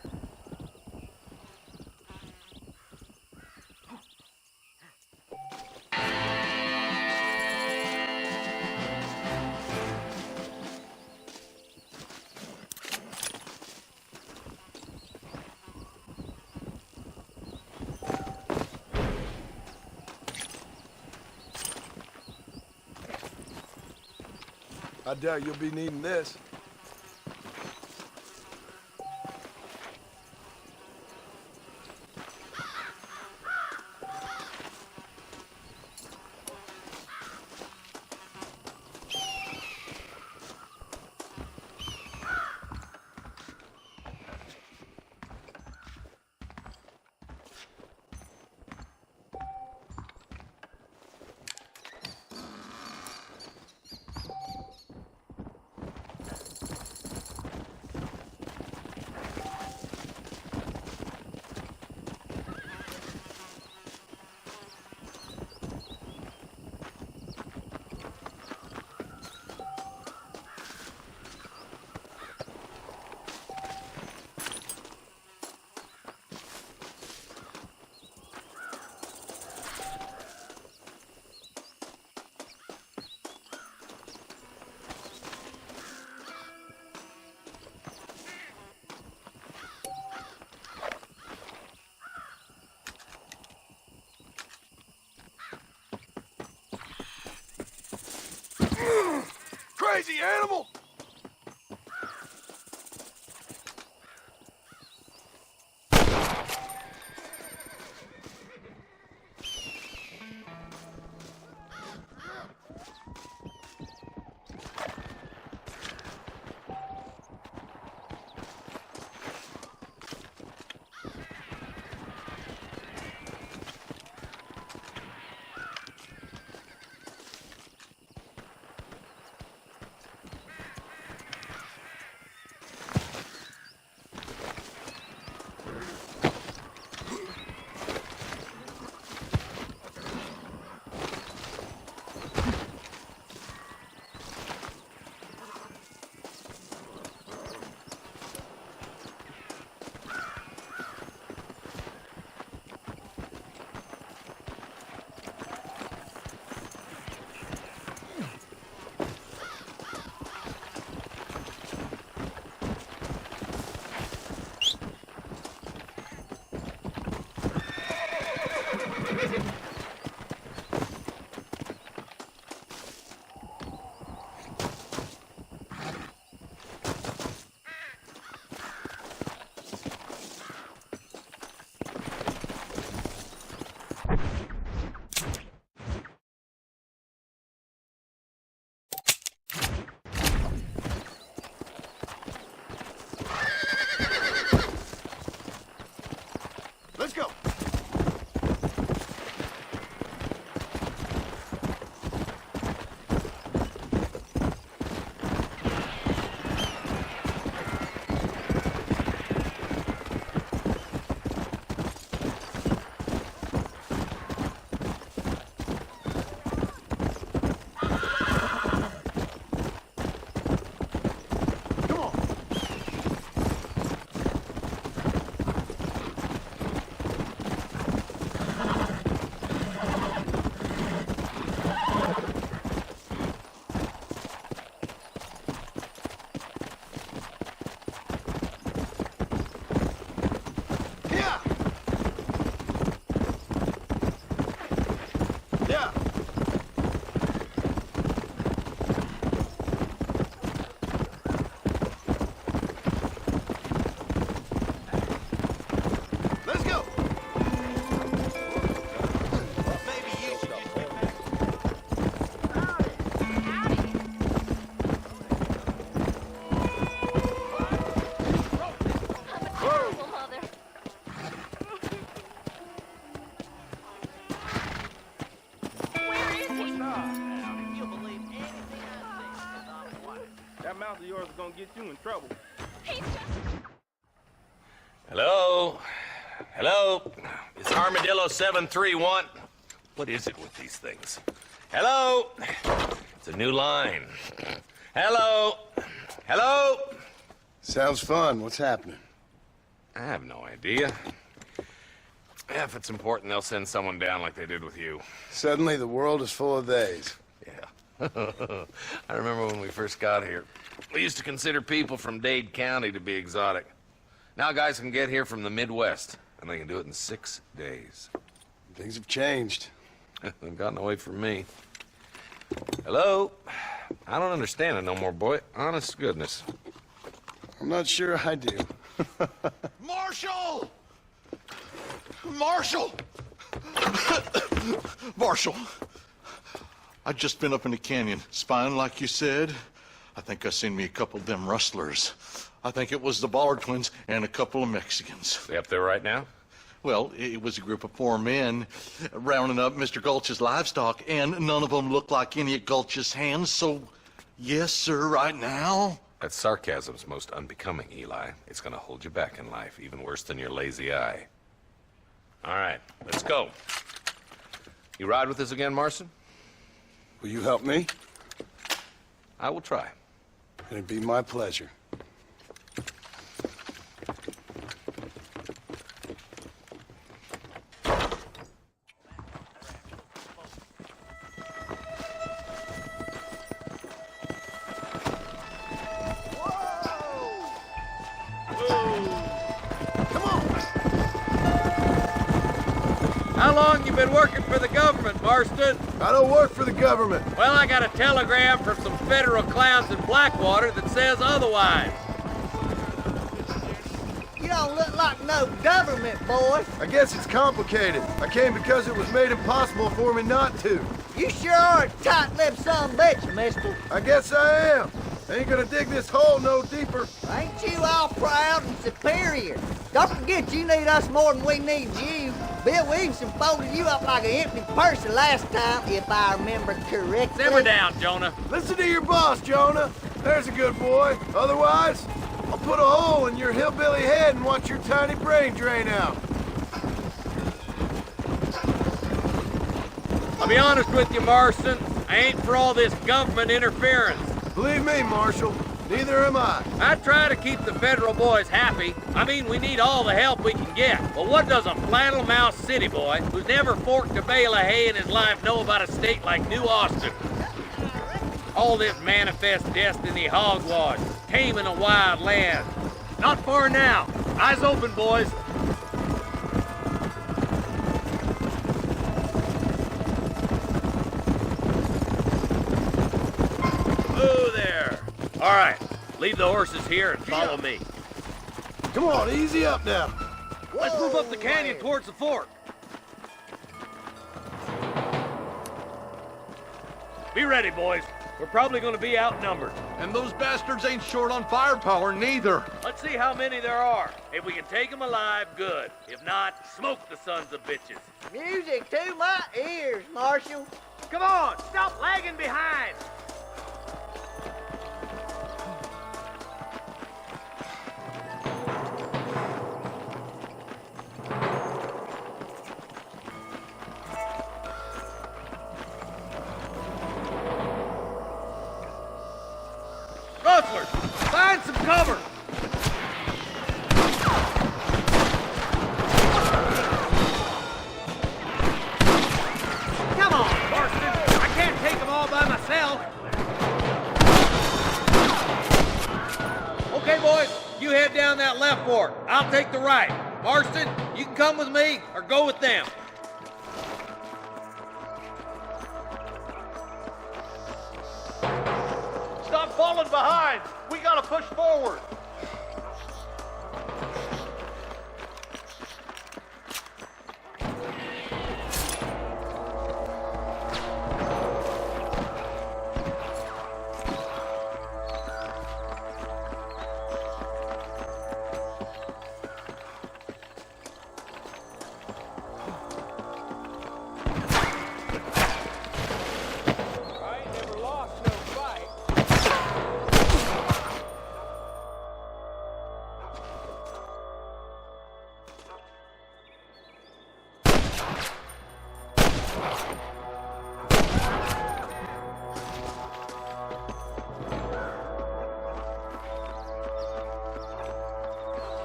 Speaker 6: I doubt you'll be needing this. Crazy animal! Let's go.
Speaker 14: That mouth of yours is gonna get you in trouble.
Speaker 12: Hello? Hello? It's Armadillo 731. What is it with these things? Hello? It's a new line. Hello? Hello?
Speaker 6: Sounds fun. What's happening?
Speaker 12: I have no idea. Yeah, if it's important, they'll send someone down like they did with you.
Speaker 6: Suddenly, the world is full of theys.
Speaker 12: Yeah. I remember when we first got here. We used to consider people from Dade County to be exotic. Now guys can get here from the Midwest, and they can do it in 6 days.
Speaker 6: Things have changed.
Speaker 12: They've gotten away from me. Hello? I don't understand it no more, boy. Honest to goodness.
Speaker 6: I'm not sure I do.
Speaker 11: Marshal! Marshal! Marshal! I just been up in the canyon, spying like you said. I think I seen me a couple of them rustlers. I think it was the Ballard twins and a couple of Mexicans.
Speaker 12: They up there right now?
Speaker 11: Well, it was a group of 4 men rounding up Mr. Gulch's livestock, and none of them looked like any of Gulch's hands, so yes, sir, right now.
Speaker 12: That sarcasm's most unbecoming, Eli. It's gonna hold you back in life, even worse than your lazy eye. All right, let's go. You ride with us again, Marston?
Speaker 6: Will you help me?
Speaker 12: I will try.
Speaker 6: It'd be my pleasure.
Speaker 13: How long you been working for the government, Marston?
Speaker 6: I don't work for the government.
Speaker 13: Well, I got a telegram from some federal clowns in Blackwater that says otherwise.
Speaker 2: You don't look like no government, boy.
Speaker 6: I guess it's complicated. I came because it was made impossible for me not to.
Speaker 2: You sure are a tight-lipped son of a bitch, mister.
Speaker 6: I guess I am. I ain't gonna dig this hole no deeper.
Speaker 2: Ain't you all proud and superior? Don't forget you need us more than we need you. Bill Williamson folded you up like an empty purse the last time, if I remember correctly.
Speaker 13: Simmer down, Jonah.
Speaker 6: Listen to your boss, Jonah. There's a good boy. Otherwise, I'll put a hole in your hillbilly head and watch your tiny brain drain out.
Speaker 13: I'll be honest with you, Marston. I ain't for all this government interference.
Speaker 6: Believe me, Marshal, neither am I.
Speaker 13: I try to keep the federal boys happy. I mean, we need all the help we can get. But what does a flannel-mouthed city boy who's never forked a bale of hay in his life know about a state like New Austin? All this manifest destiny hogwash, taming a wild land. Not far now. Eyes open, boys. Whoa there. All right, leave the horses here and follow me.
Speaker 6: Come on, easy up now.
Speaker 13: Let's move up the canyon towards the fork. Be ready, boys. We're probably going to be outnumbered.
Speaker 11: And those bastards ain't short on firepower, neither.
Speaker 13: Let's see how many there are. If we can take them alive, good. If not, smoke the sons of bitches.
Speaker 2: Music to my ears, Marshal.
Speaker 13: Come on, stop lagging behind. Rustlers, find some cover! Come on, Marston! I can't take them all by myself! Okay, boys, you head down that left fork. I'll take the right. Marston, you can come with me or go with them.
Speaker 10: Stop falling behind! We gotta push forward!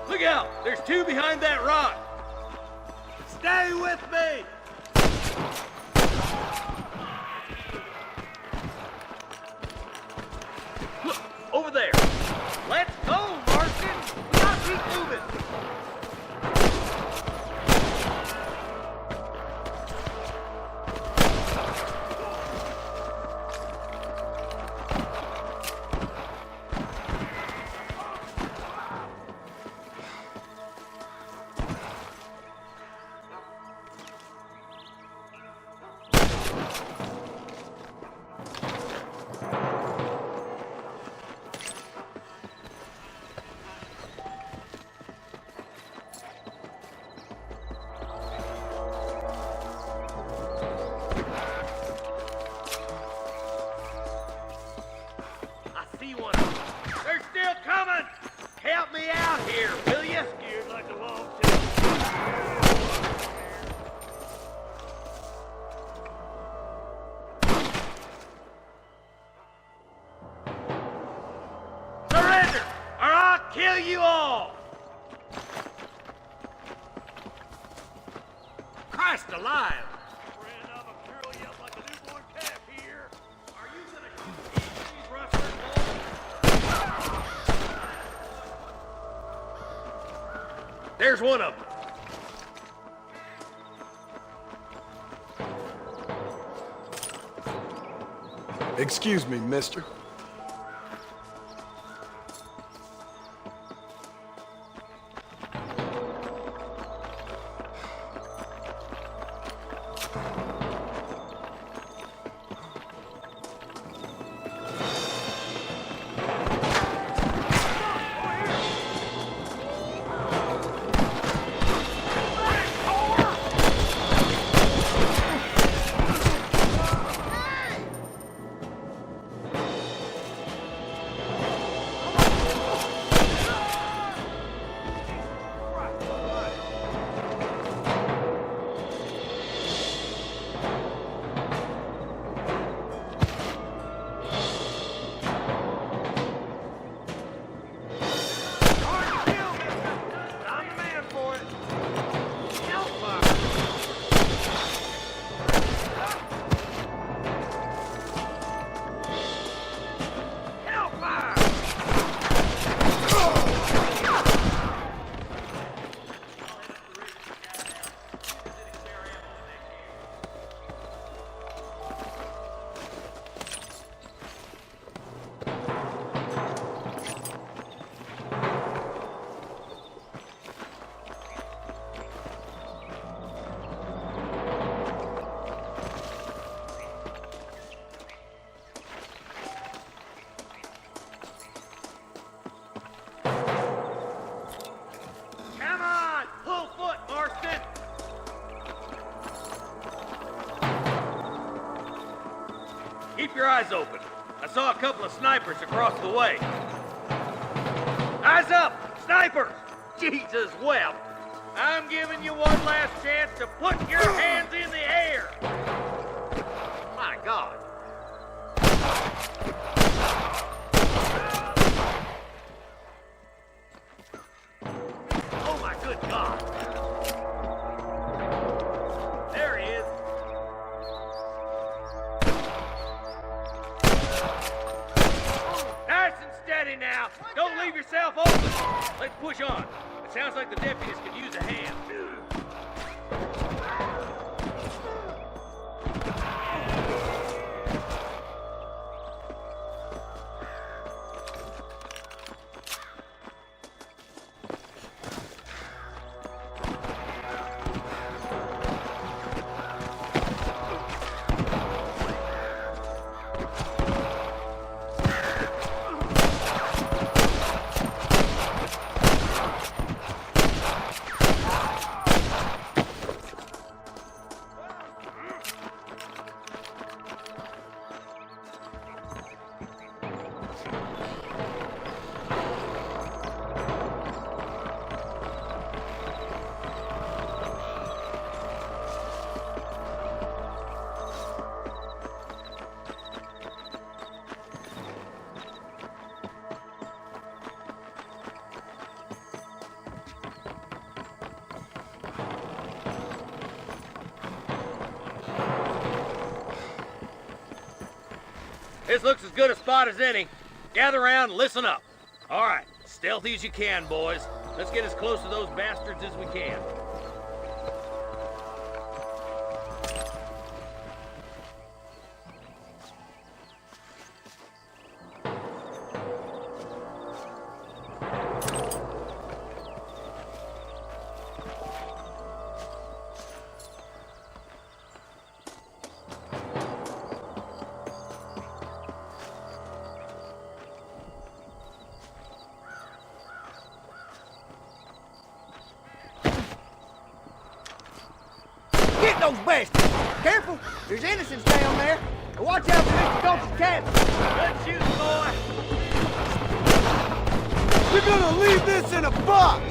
Speaker 13: Look out! There's two behind that rock! Stay with me! Look, over there! Let's go, Marston! We gotta keep moving! There's one of them.
Speaker 6: Excuse me, mister.
Speaker 13: Keep your eyes open. I saw a couple of snipers across the way. Eyes up! Snipers! Jesus wept! I'm giving you one last chance to put your hands in the air! My God! Oh my good God! There he is! Nice and steady now! Don't leave yourself open! Let's push on. It sounds like the deputies could use a hand. This looks as good a spot as any. Gather around and listen up. All right, stealthy as you can, boys. Let's get as close to those bastards as we can.
Speaker 2: those bastards. Careful, there's innocents down there. And watch out for Mr. Gulch's cabin.
Speaker 10: Good shooting, boy.
Speaker 6: You're gonna leave this in a box!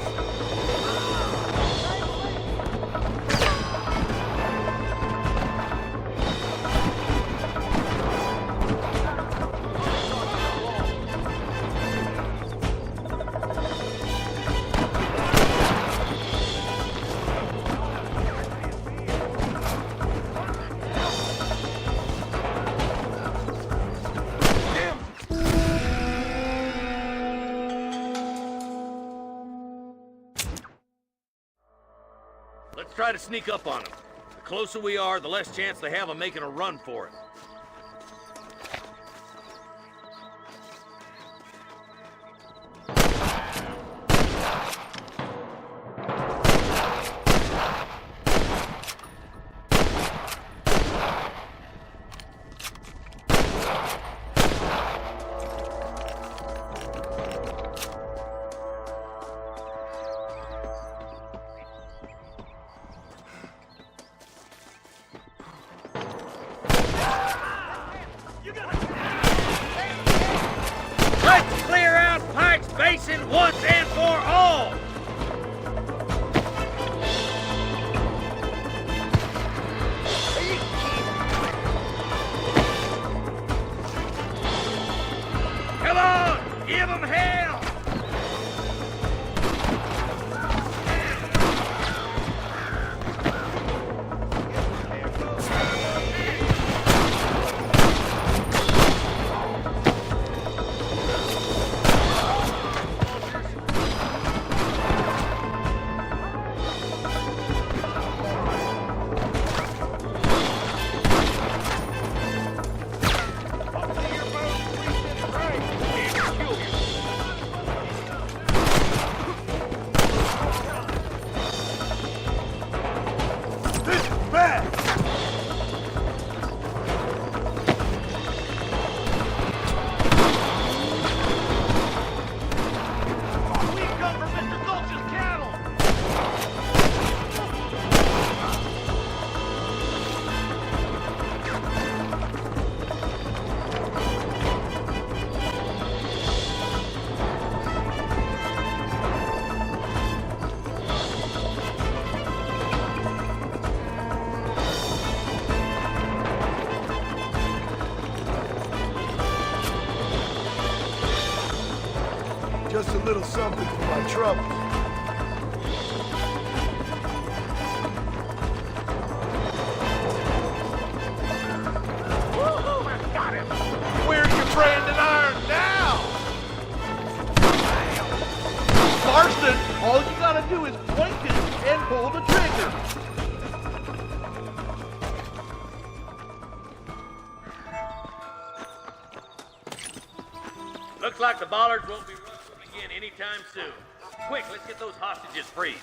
Speaker 13: Let's try to sneak up on them. The closer we are, the less chance they have of making a run for it. Let's clear out Pike's Basin once and for all! Come on! Give them hell!
Speaker 6: Just a little something for my troubles.
Speaker 10: Woohoo! Got him! Where's your branding iron now? Marston, all you gotta do is point it and pull the trigger.
Speaker 13: Looks like the Bollards won't be rustling again anytime soon. Quick, let's get those hostages freed.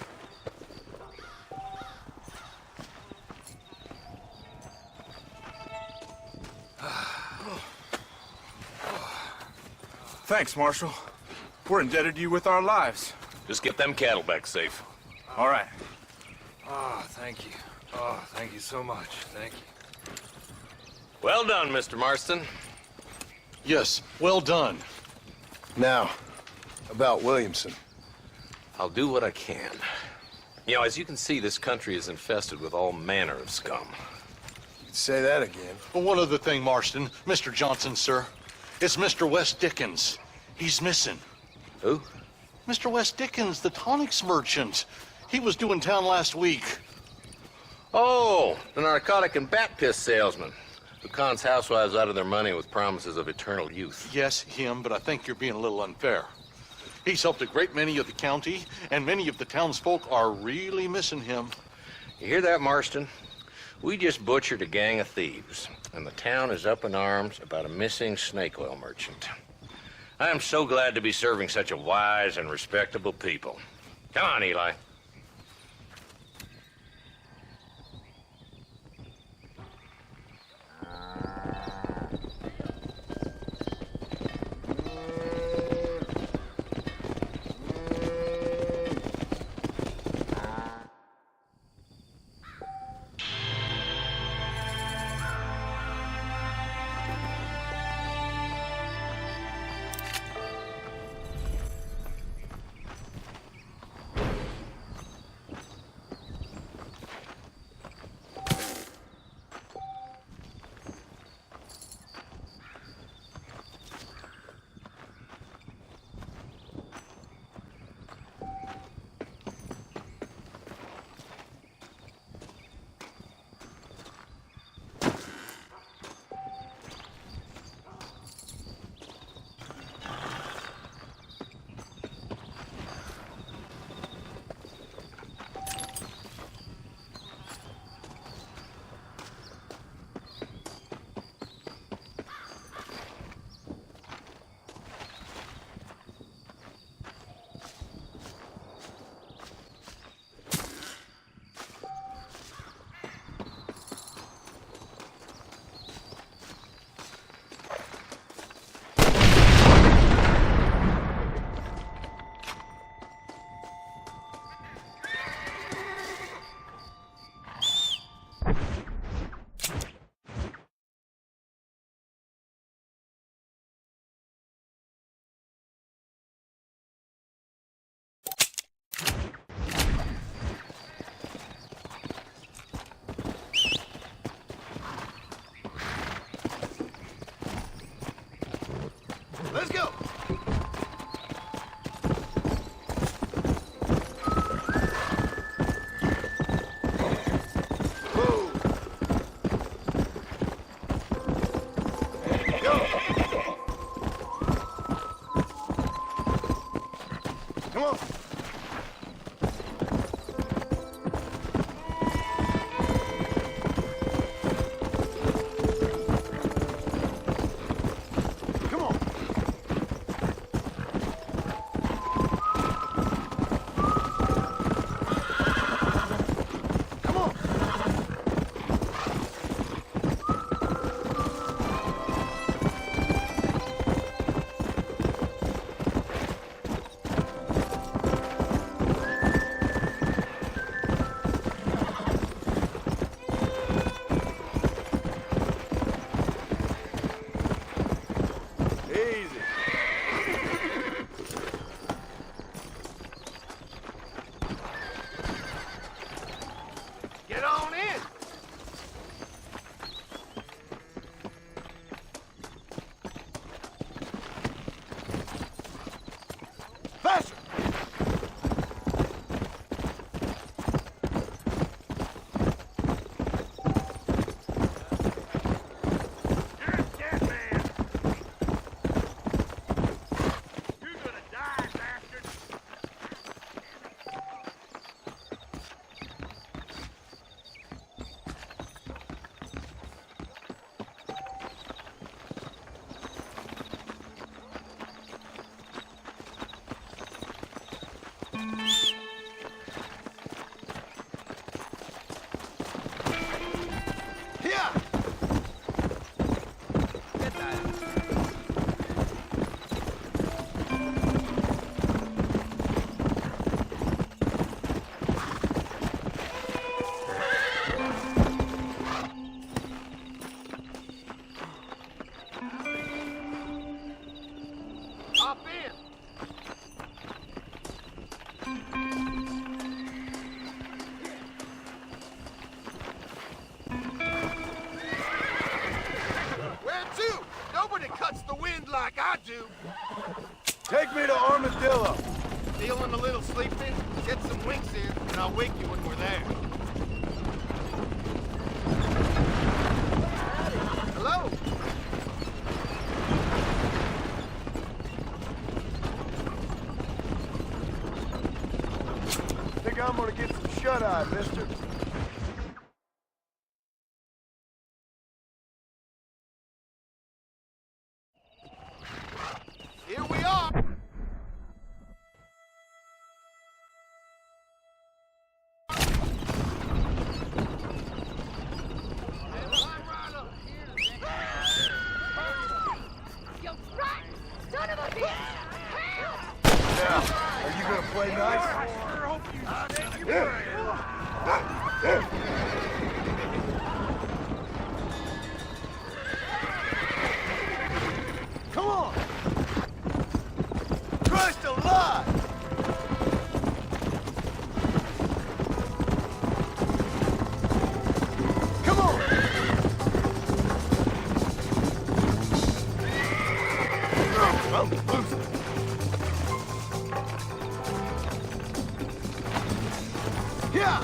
Speaker 14: Thanks, Marshal. We're indebted to you with our lives.
Speaker 12: Just get them cattle back safe.
Speaker 14: All right.
Speaker 4: Oh, thank you. Oh, thank you so much. Thank you.
Speaker 12: Well done, Mr. Marston.
Speaker 11: Yes, well done.
Speaker 6: Now, about Williamson.
Speaker 12: I'll do what I can. You know, as you can see, this country is infested with all manner of scum.
Speaker 6: Say that again.
Speaker 11: Well, one other thing, Marston. Mr. Johnson, sir. It's Mr. Wes Dickens. He's missing.
Speaker 12: Who?
Speaker 11: Mr. Wes Dickens, the tonics merchant. He was due in town last week.
Speaker 12: Oh, the narcotic and bat piss salesman who cons housewives out of their money with promises of eternal youth.
Speaker 11: Yes, him, but I think you're being a little unfair. He's helped a great many of the county, and many of the townsfolk are really missing him.
Speaker 12: You hear that, Marston? We just butchered a gang of thieves, and the town is up in arms about a missing snake oil merchant. I am so glad to be serving such a wise and respectable people. Come on, Eli.
Speaker 14: like I do.
Speaker 6: Take me to Armadillo.
Speaker 14: Feeling a little sleepy? Get some winks in, and I'll wake you when we're there. Hello?
Speaker 6: Think I'm gonna get some shut-eye, mister.
Speaker 14: Here we are!
Speaker 9: You rotten son of a bitch!
Speaker 6: Now, are you gonna play nice? Come on! Christ alive! Come on! I'm losing. Yeah!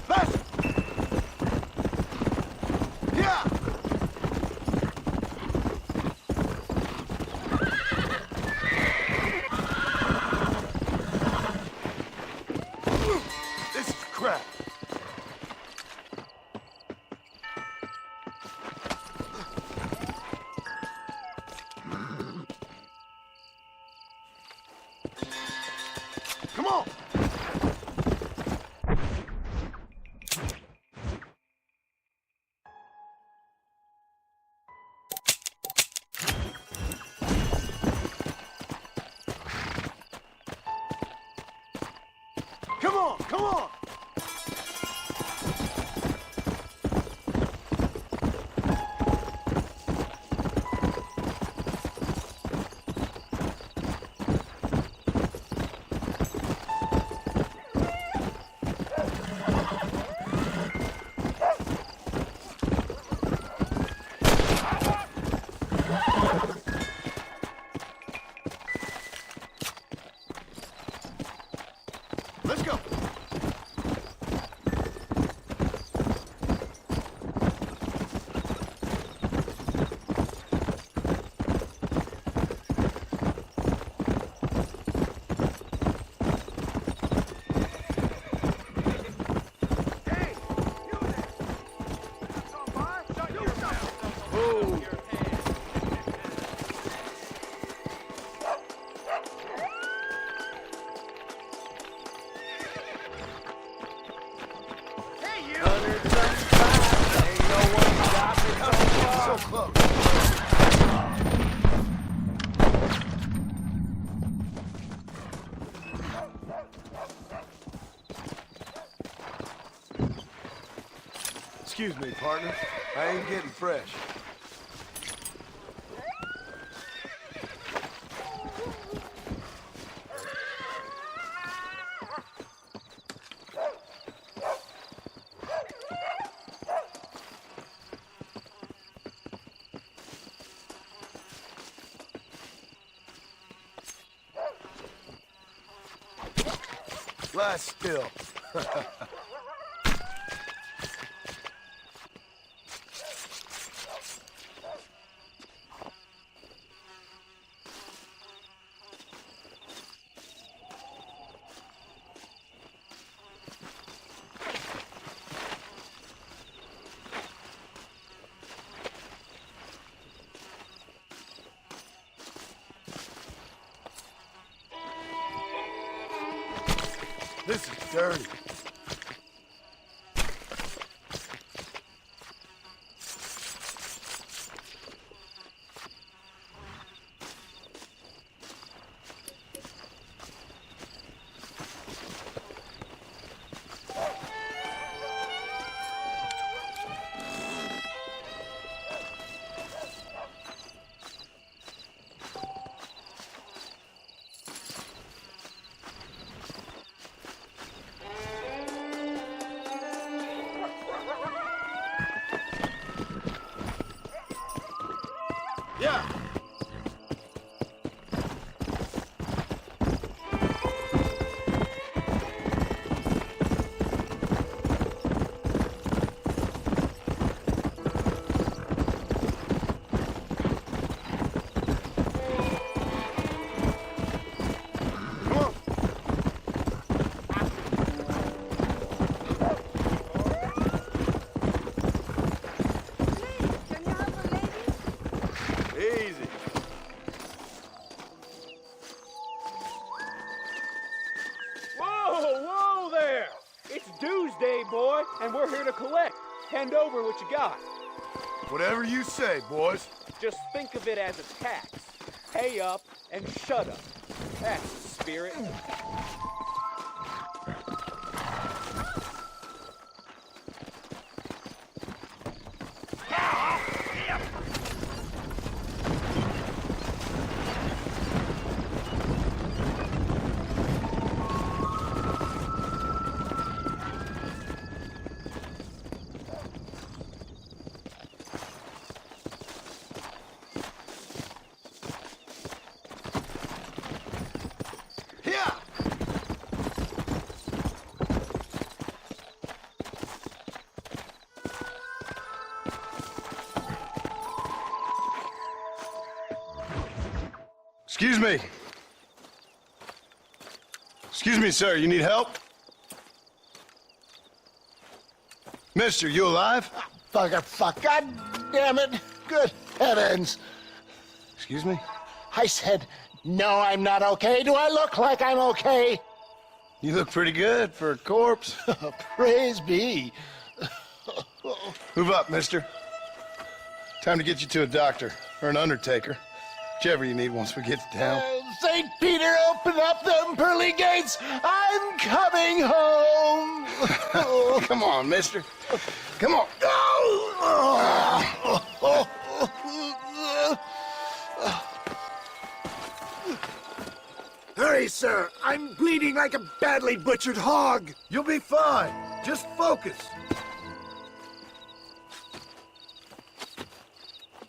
Speaker 6: Faster! Yeah! This is crap. Come on! Come on, come on! Let's go! So close. Excuse me, partner. I ain't getting fresh. Lie still. This is dirty.
Speaker 15: Hand over what you got.
Speaker 6: Whatever you say, boys.
Speaker 15: Just think of it as a tax. Pay up and shut up. That's the spirit.
Speaker 6: Excuse me. Excuse me, sir. You need help? Mister, you alive?
Speaker 16: Fuck. God damn it. Good heavens.
Speaker 6: Excuse me?
Speaker 16: I said, no, I'm not okay. Do I look like I'm okay?
Speaker 6: You look pretty good for a corpse.
Speaker 16: Praise be.
Speaker 6: Move up, mister. Time to get you to a doctor or an undertaker. Whichever you need once we get down.
Speaker 16: St. Peter, open up them pearly gates. I'm coming home.
Speaker 6: Come on, mister. Come on.
Speaker 16: Hurry, sir. I'm bleeding like a badly butchered hog.
Speaker 6: You'll be fine. Just focus.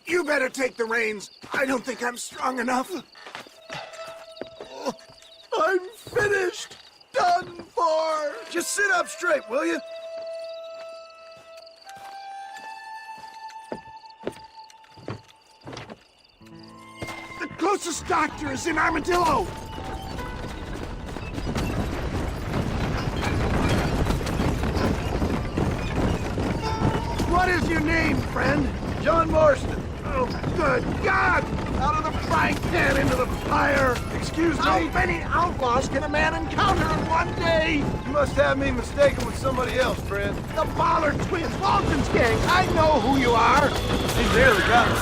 Speaker 16: You better take the reins. I don't think I'm strong enough. I'm finished. Done for.
Speaker 6: Just sit up straight, will you?
Speaker 16: The closest doctor is in Armadillo. What is your name, friend?
Speaker 6: John Marston.
Speaker 16: Oh, good God! Out of the frying pan into the fire!
Speaker 6: Excuse me?
Speaker 16: How many outlaws can a man encounter in one day?
Speaker 6: You must have me mistaken with somebody else, friend.
Speaker 16: The Ballard twins, Walton's gang! I know who you are!
Speaker 6: He barely got us.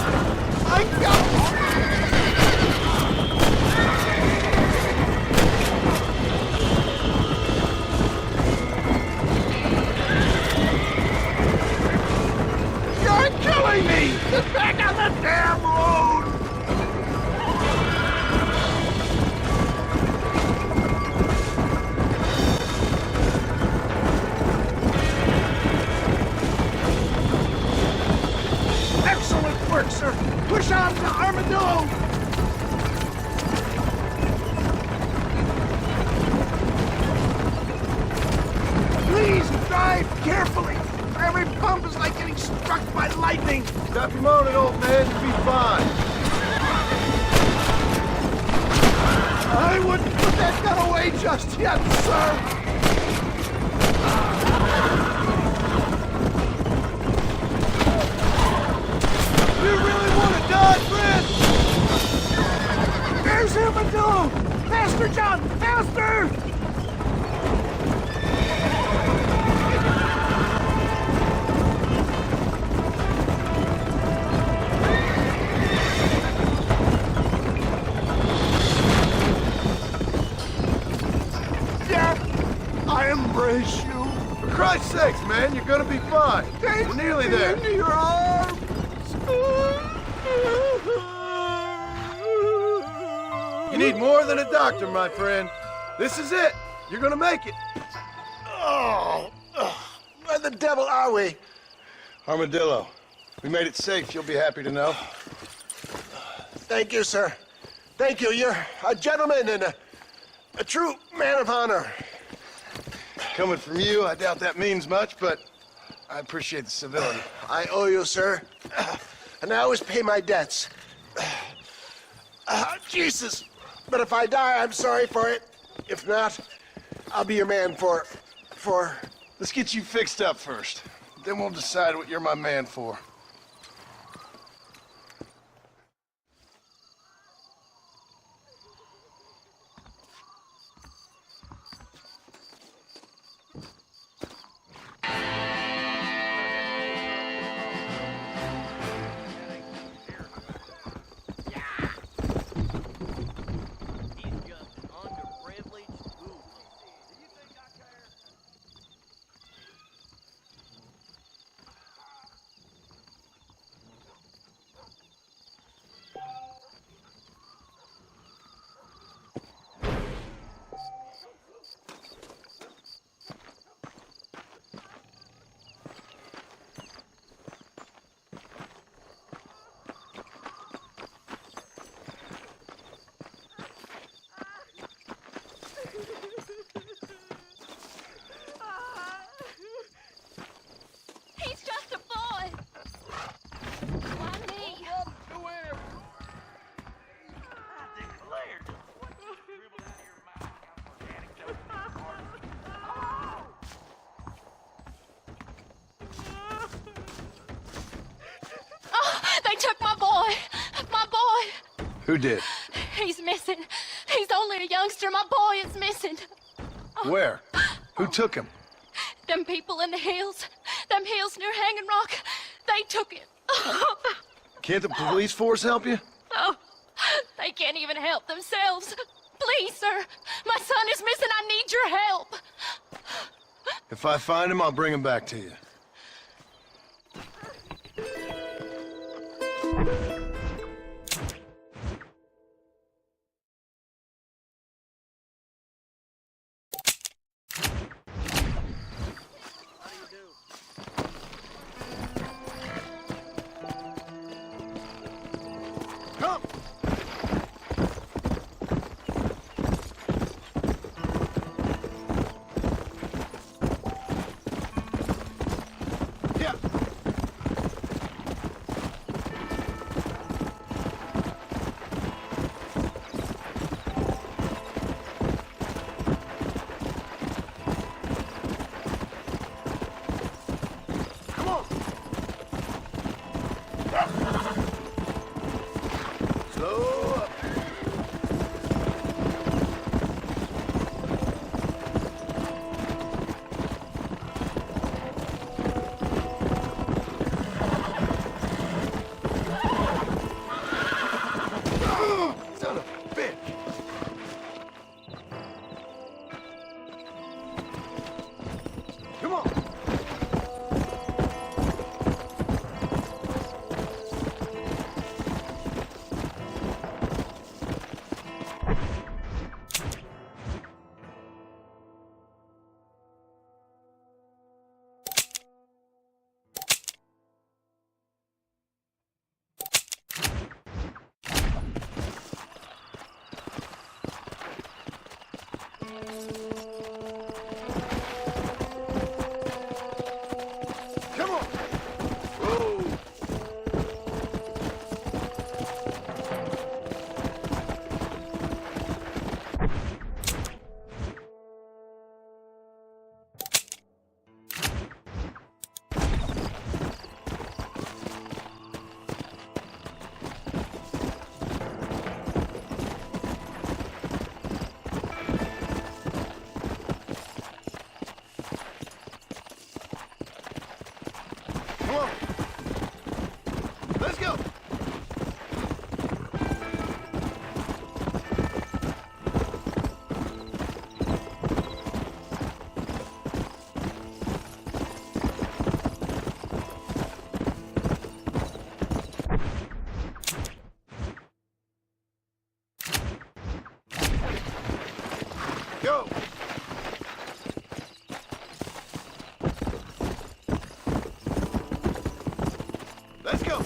Speaker 16: I got... You're killing me! Get back on the damn road! Excellent work, sir! Push on to Armadillo! Please drive carefully! Every bump is like getting struck by lightning!
Speaker 6: Stop your moaning, old man. You'll be fine.
Speaker 16: I wouldn't put that gun away just yet, sir!
Speaker 6: You really want to die, friend?
Speaker 16: There's Armadillo! Faster, John! Faster! I embrace you.
Speaker 6: For Christ's sakes, man, you're gonna be fine.
Speaker 16: Take
Speaker 6: We're nearly
Speaker 16: me
Speaker 6: there.
Speaker 16: into your arms.
Speaker 6: You need more than a doctor, my friend. This is it. You're gonna make it.
Speaker 16: Oh, where the devil are we?
Speaker 6: Armadillo. We made it safe, you'll be happy to know.
Speaker 16: Thank you, sir. Thank you. You're a gentleman and a true man of honor.
Speaker 6: Coming from you, I doubt that means much, but I appreciate the civility.
Speaker 16: I owe you, sir. And I always pay my debts. Jesus. But if I die, I'm sorry for it. If not, I'll be your man for...
Speaker 6: Let's get you fixed up first. Then we'll decide what you're my man for. Who did?
Speaker 17: He's missing. He's only a youngster. My boy is missing.
Speaker 6: Where? Who took him?
Speaker 17: Them people in the hills. Them hills near Hanging Rock. They took it.
Speaker 6: Can't the police force help you?
Speaker 17: Oh, they can't even help themselves. Please, sir. My son is missing. I need your help.
Speaker 6: If I find him, I'll bring him back to you.
Speaker 14: Come! Yeah. Come on! Slow up. Son of a bitch! Come on! Come on! Whoa! Come on! Let's go! Go! Let's go!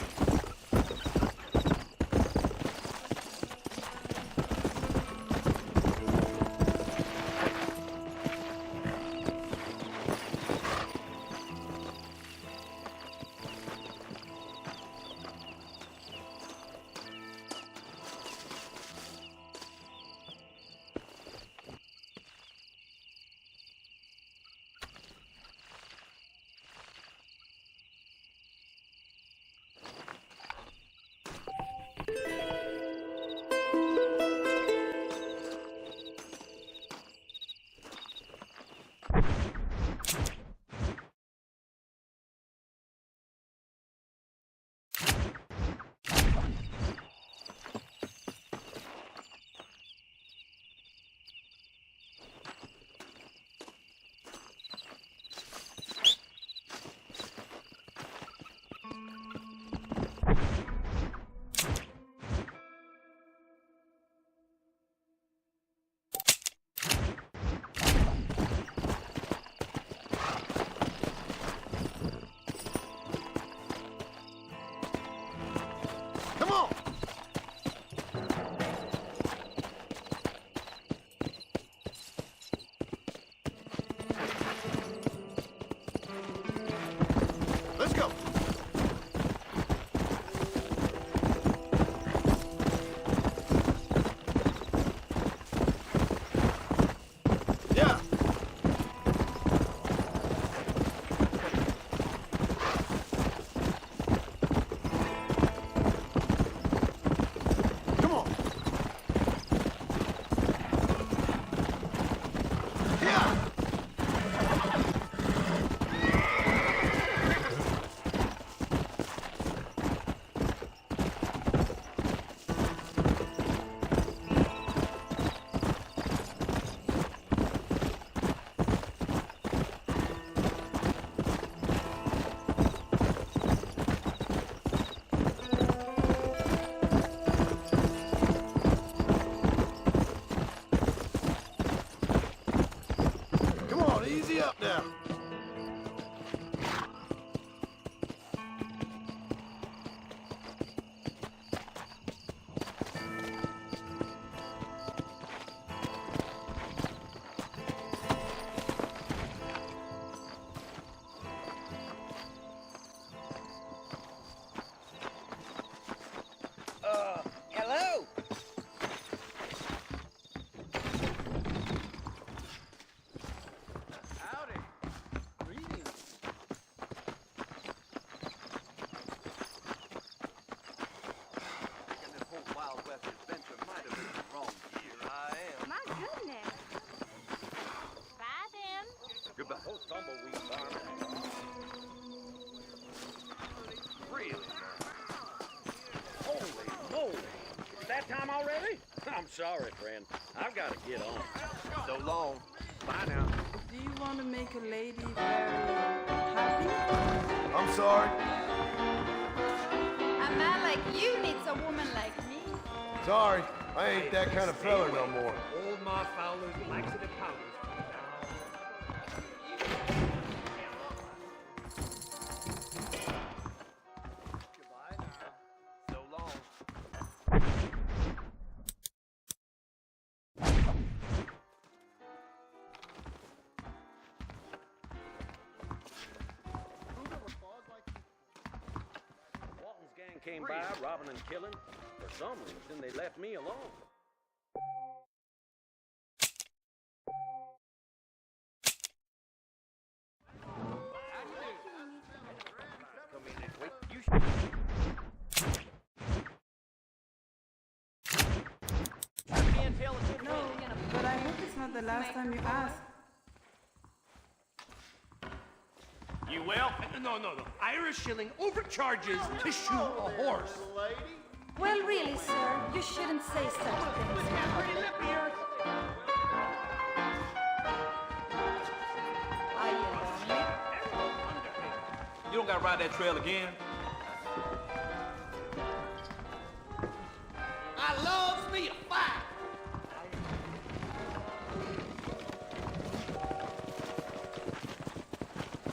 Speaker 13: I'm sorry, friend. I've got to get on.
Speaker 14: So long.
Speaker 13: Bye now.
Speaker 18: Do you want to make a lady very happy?
Speaker 6: I'm sorry.
Speaker 9: A man like you needs a woman like me.
Speaker 6: Sorry, I ain't that kind of fella no more.
Speaker 15: Old Ma Fowler's laxative powders.
Speaker 14: Goodbye now. So long.
Speaker 13: Walton's gang came by, robbing and killing. For some reason, they left me alone. Come in and wait. You should...
Speaker 18: No, but I hope it's not the last time you ask.
Speaker 7: You will? No. Irish shilling overcharges to shoe a horse.
Speaker 3: Well, really, sir, you shouldn't say such things.
Speaker 15: You don't gotta ride that trail again. I loves me a fight.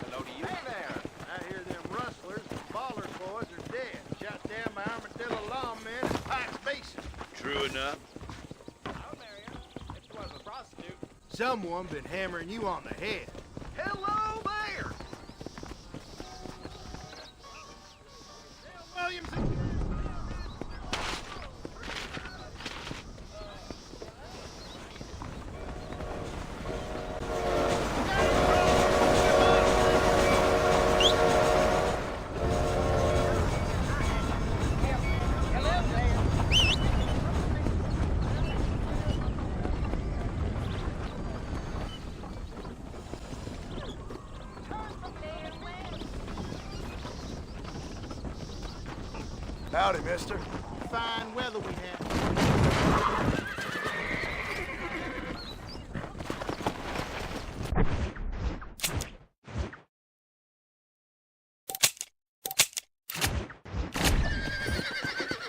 Speaker 14: Hello to you. Hey there. I hear them rustlers and Ballers boys are dead. Shot down by Armadillo lawmen at Pike's Basin.
Speaker 13: True enough.
Speaker 15: I'll marry her. If she was a prostitute.
Speaker 14: Someone been hammering you on the head. Hello there. Williamson.
Speaker 6: Howdy, mister.
Speaker 14: Fine weather we have.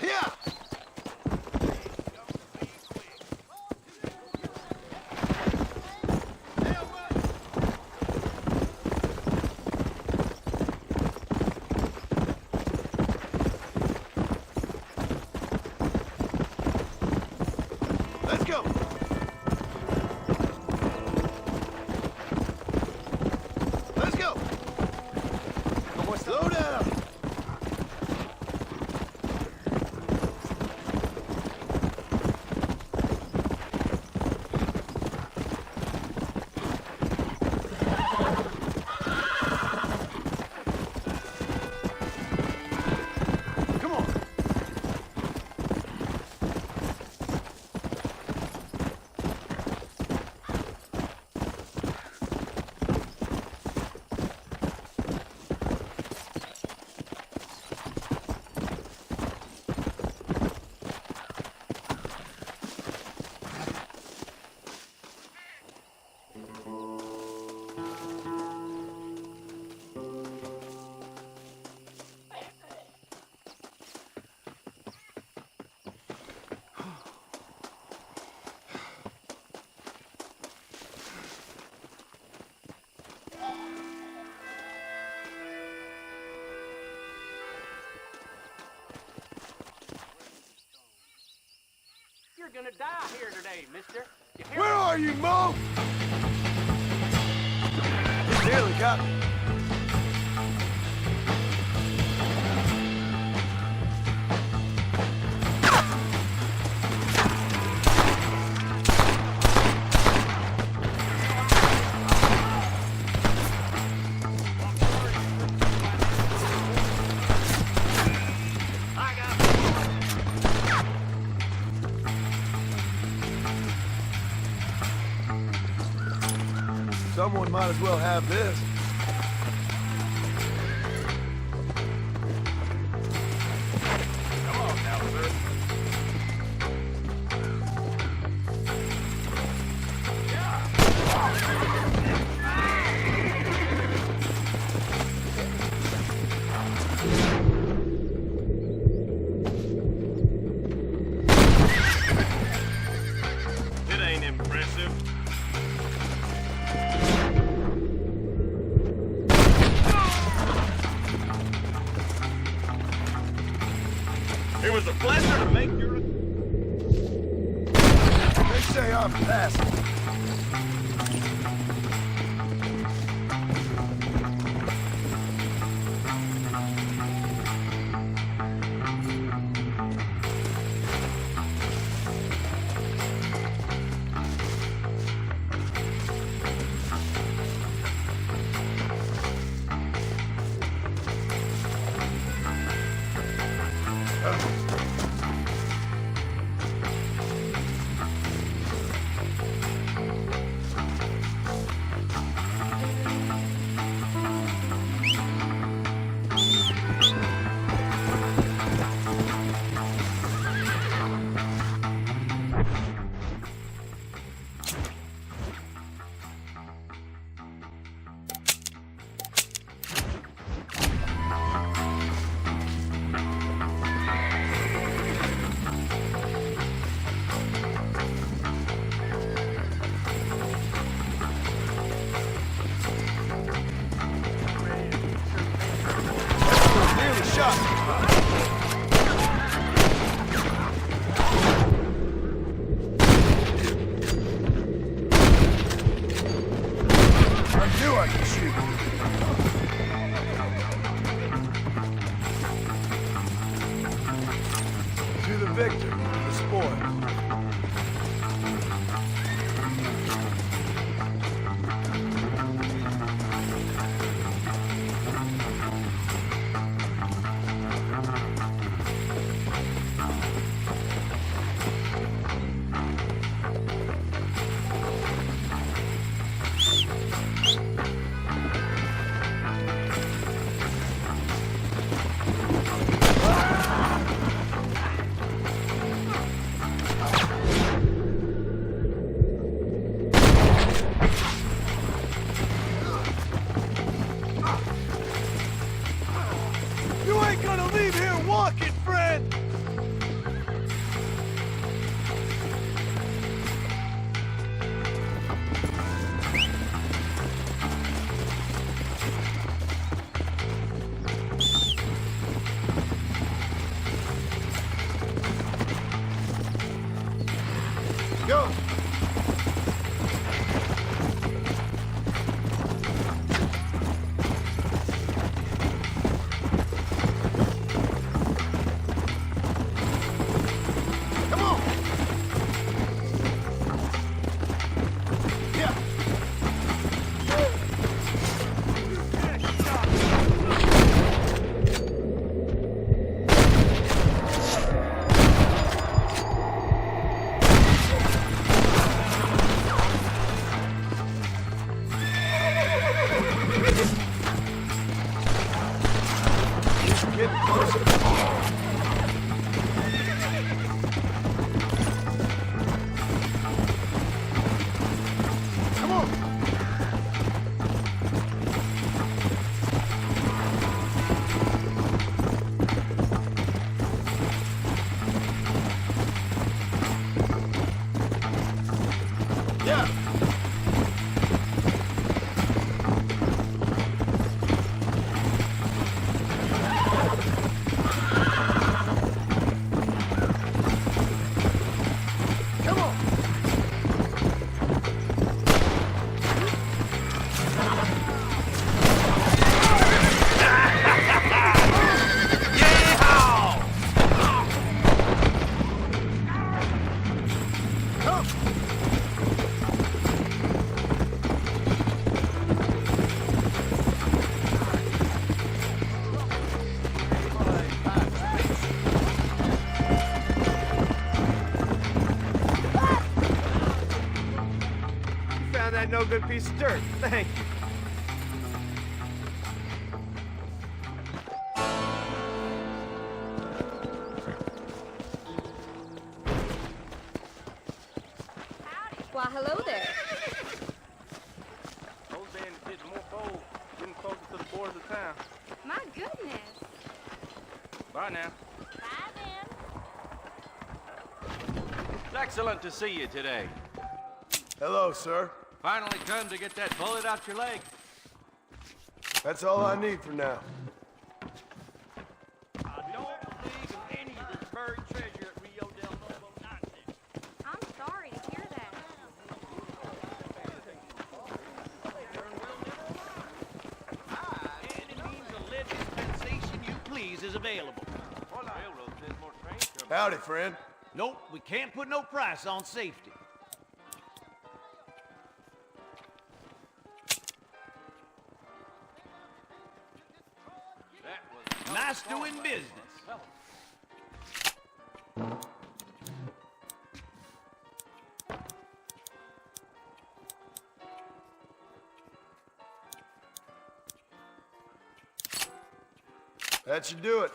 Speaker 6: Yeah. Let's go. Let's go. Slow down. Come on.
Speaker 15: You're gonna die here today, mister. You hear
Speaker 6: Where
Speaker 15: me?
Speaker 6: are you, Mo? You nearly got me. Someone might as well have this. Come on now, sir.
Speaker 14: It was a pleasure to make your...
Speaker 6: They say I'm fast. Victor, the spoil.
Speaker 14: You ain't gonna leave here walking, friend!
Speaker 6: Go! Come on! Yeah! Get closer. Come on. Yeah. Come on.
Speaker 15: Found that no good piece of dirt. Thank you.
Speaker 9: Why, hello there.
Speaker 15: Old Dan is getting more bold, getting closer to the borders of town.
Speaker 9: My goodness.
Speaker 15: Bye now.
Speaker 9: Bye then.
Speaker 15: It's excellent to see you today.
Speaker 6: Hello, sir.
Speaker 15: Finally time to get that bullet out your leg.
Speaker 6: That's all I need for now.
Speaker 15: I don't believe in any of this
Speaker 5: buried treasure at Rio del Novo Nazi.
Speaker 17: I'm sorry to hear that.
Speaker 10: Any means of lead dispensation you please is available. Railroad says more trains coming.
Speaker 16: Howdy, friend.
Speaker 10: Nope, we can't put no price on safety. Nice doing business.
Speaker 6: That should do it.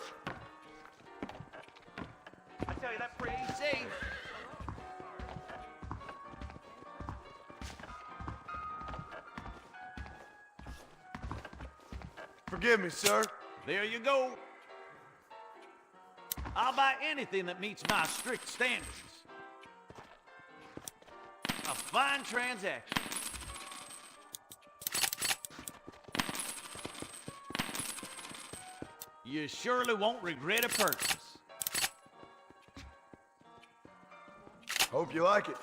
Speaker 10: I tell you, that pretty safe.
Speaker 6: Forgive me, sir.
Speaker 10: There you go. I'll buy anything that meets my strict standards. A fine transaction. You surely won't regret a purchase.
Speaker 6: Hope you like it.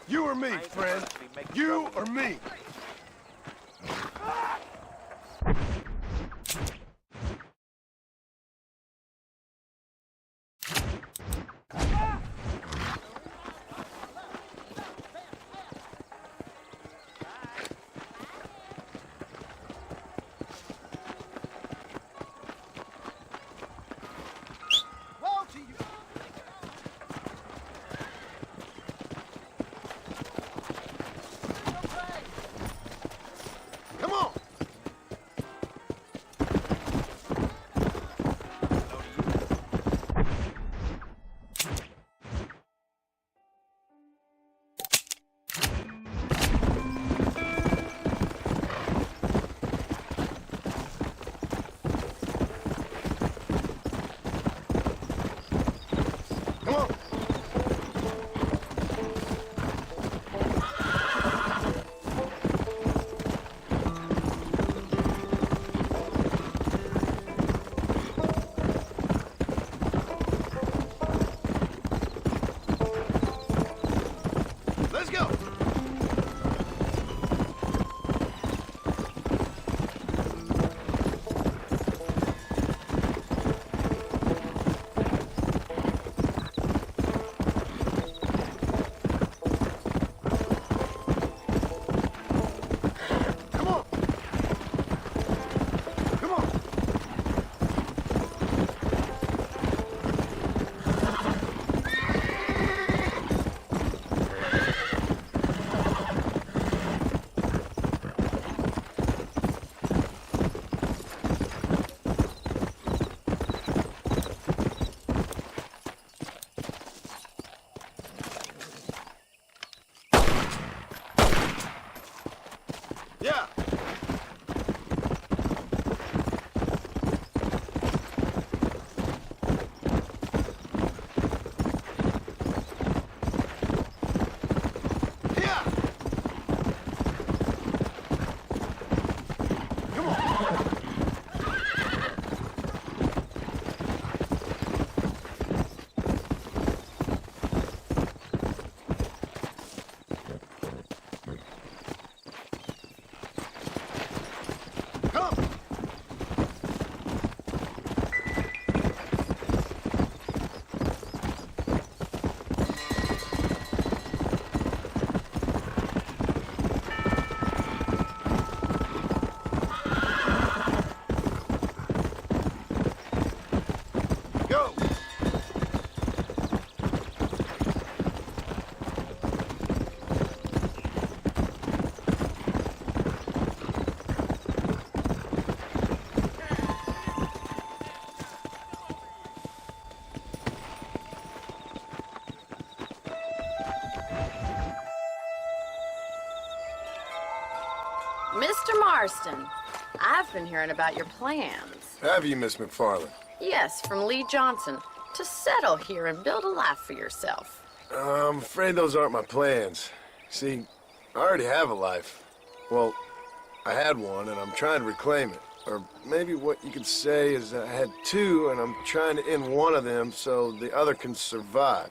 Speaker 6: You or me, friend? You or me? Come on! Come on! Let's go! Come on! Come on! Yeah! Yeah! Come on! Come! Go!
Speaker 8: Mr. Marston, I've been hearing about your plans.
Speaker 6: Have you, Miss McFarland?
Speaker 8: Yes, from Lee Johnson, to settle here and build a life for yourself.
Speaker 6: I'm afraid those aren't my plans. See, I already have a life. Well, I had one, and I'm trying to reclaim it. Or maybe what you could say is I had two, and I'm trying to end one of them so the other can survive.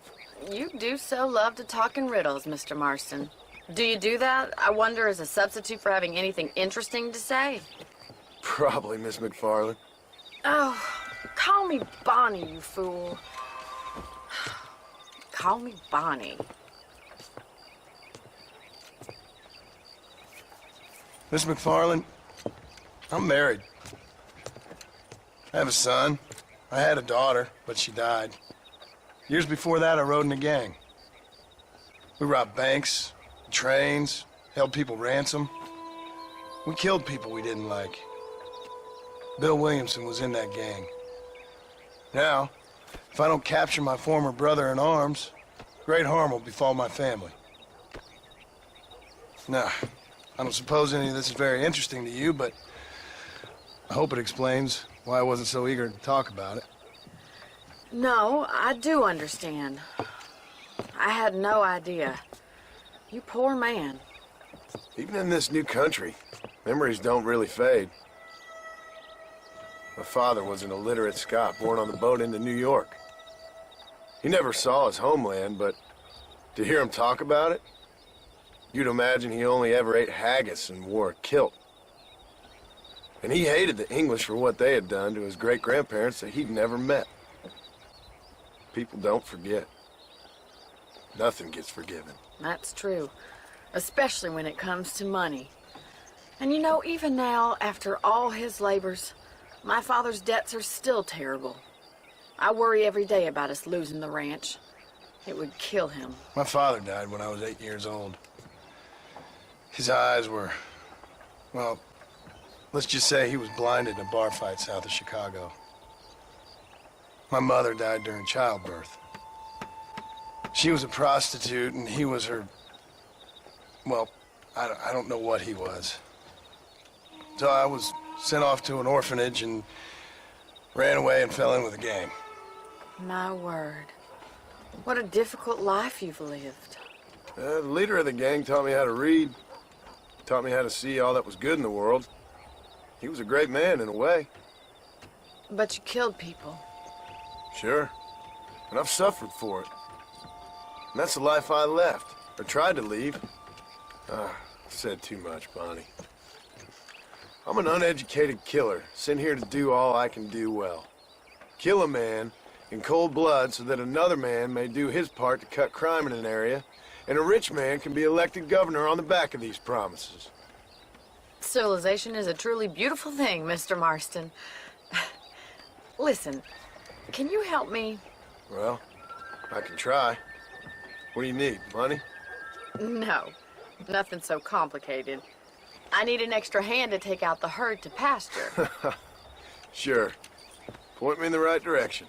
Speaker 8: You do so love to talk in riddles, Mr. Marston. Do you do that, I wonder, as a substitute for having anything interesting to say?
Speaker 6: Probably, Miss McFarland.
Speaker 8: Oh, call me Bonnie, you fool. Call me Bonnie.
Speaker 6: Miss McFarland, I'm married. I have a son. I had a daughter, but she died. Years before that, I rode in a gang. We robbed banks, trains, held people ransom. We killed people we didn't like. Bill Williamson was in that gang. Now, if I don't capture my former brother in arms, great harm will befall my family. Now, I don't suppose any of this is very interesting to you, but I hope it explains why I wasn't so eager to talk about it.
Speaker 8: No, I do understand. I had no idea. You poor man.
Speaker 6: Even in this new country, memories don't really fade. My father was an illiterate Scot born on the boat into New York. He never saw his homeland, but to hear him talk about it, you'd imagine he only ever ate haggis and wore a kilt. And he hated the English for what they had done to his great-grandparents that he'd never met. People don't forget. Nothing gets forgiven.
Speaker 8: That's true, especially when it comes to money. And you know, even now, after all his labors, my father's debts are still terrible. I worry every day about us losing the ranch. It would kill him.
Speaker 6: My father died when I was 8 years old. His eyes were, well, let's just say he was blinded in a bar fight south of Chicago. My mother died during childbirth. She was a prostitute, and he was her, well, I don't know what he was. So I was sent off to an orphanage and ran away and fell in with a gang.
Speaker 8: My word. What a difficult life you've lived.
Speaker 6: The leader of the gang taught me how to read, taught me how to see all that was good in the world. He was a great man in a way.
Speaker 8: But you killed people.
Speaker 6: Sure. And I've suffered for it. And that's the life I left, or tried to leave. I've said too much, Bonnie. I'm an uneducated killer, sent here to do all I can do well. Kill a man in cold blood so that another man may do his part to cut crime in an area, and a rich man can be elected governor on the back of these promises.
Speaker 8: Civilization is a truly beautiful thing, Mr. Marston. Listen, can you help me?
Speaker 6: Well, I can try. What do you need, money?
Speaker 8: No, nothing so complicated. I need an extra hand to take out the herd to pasture.
Speaker 6: Sure. Point me in the right direction.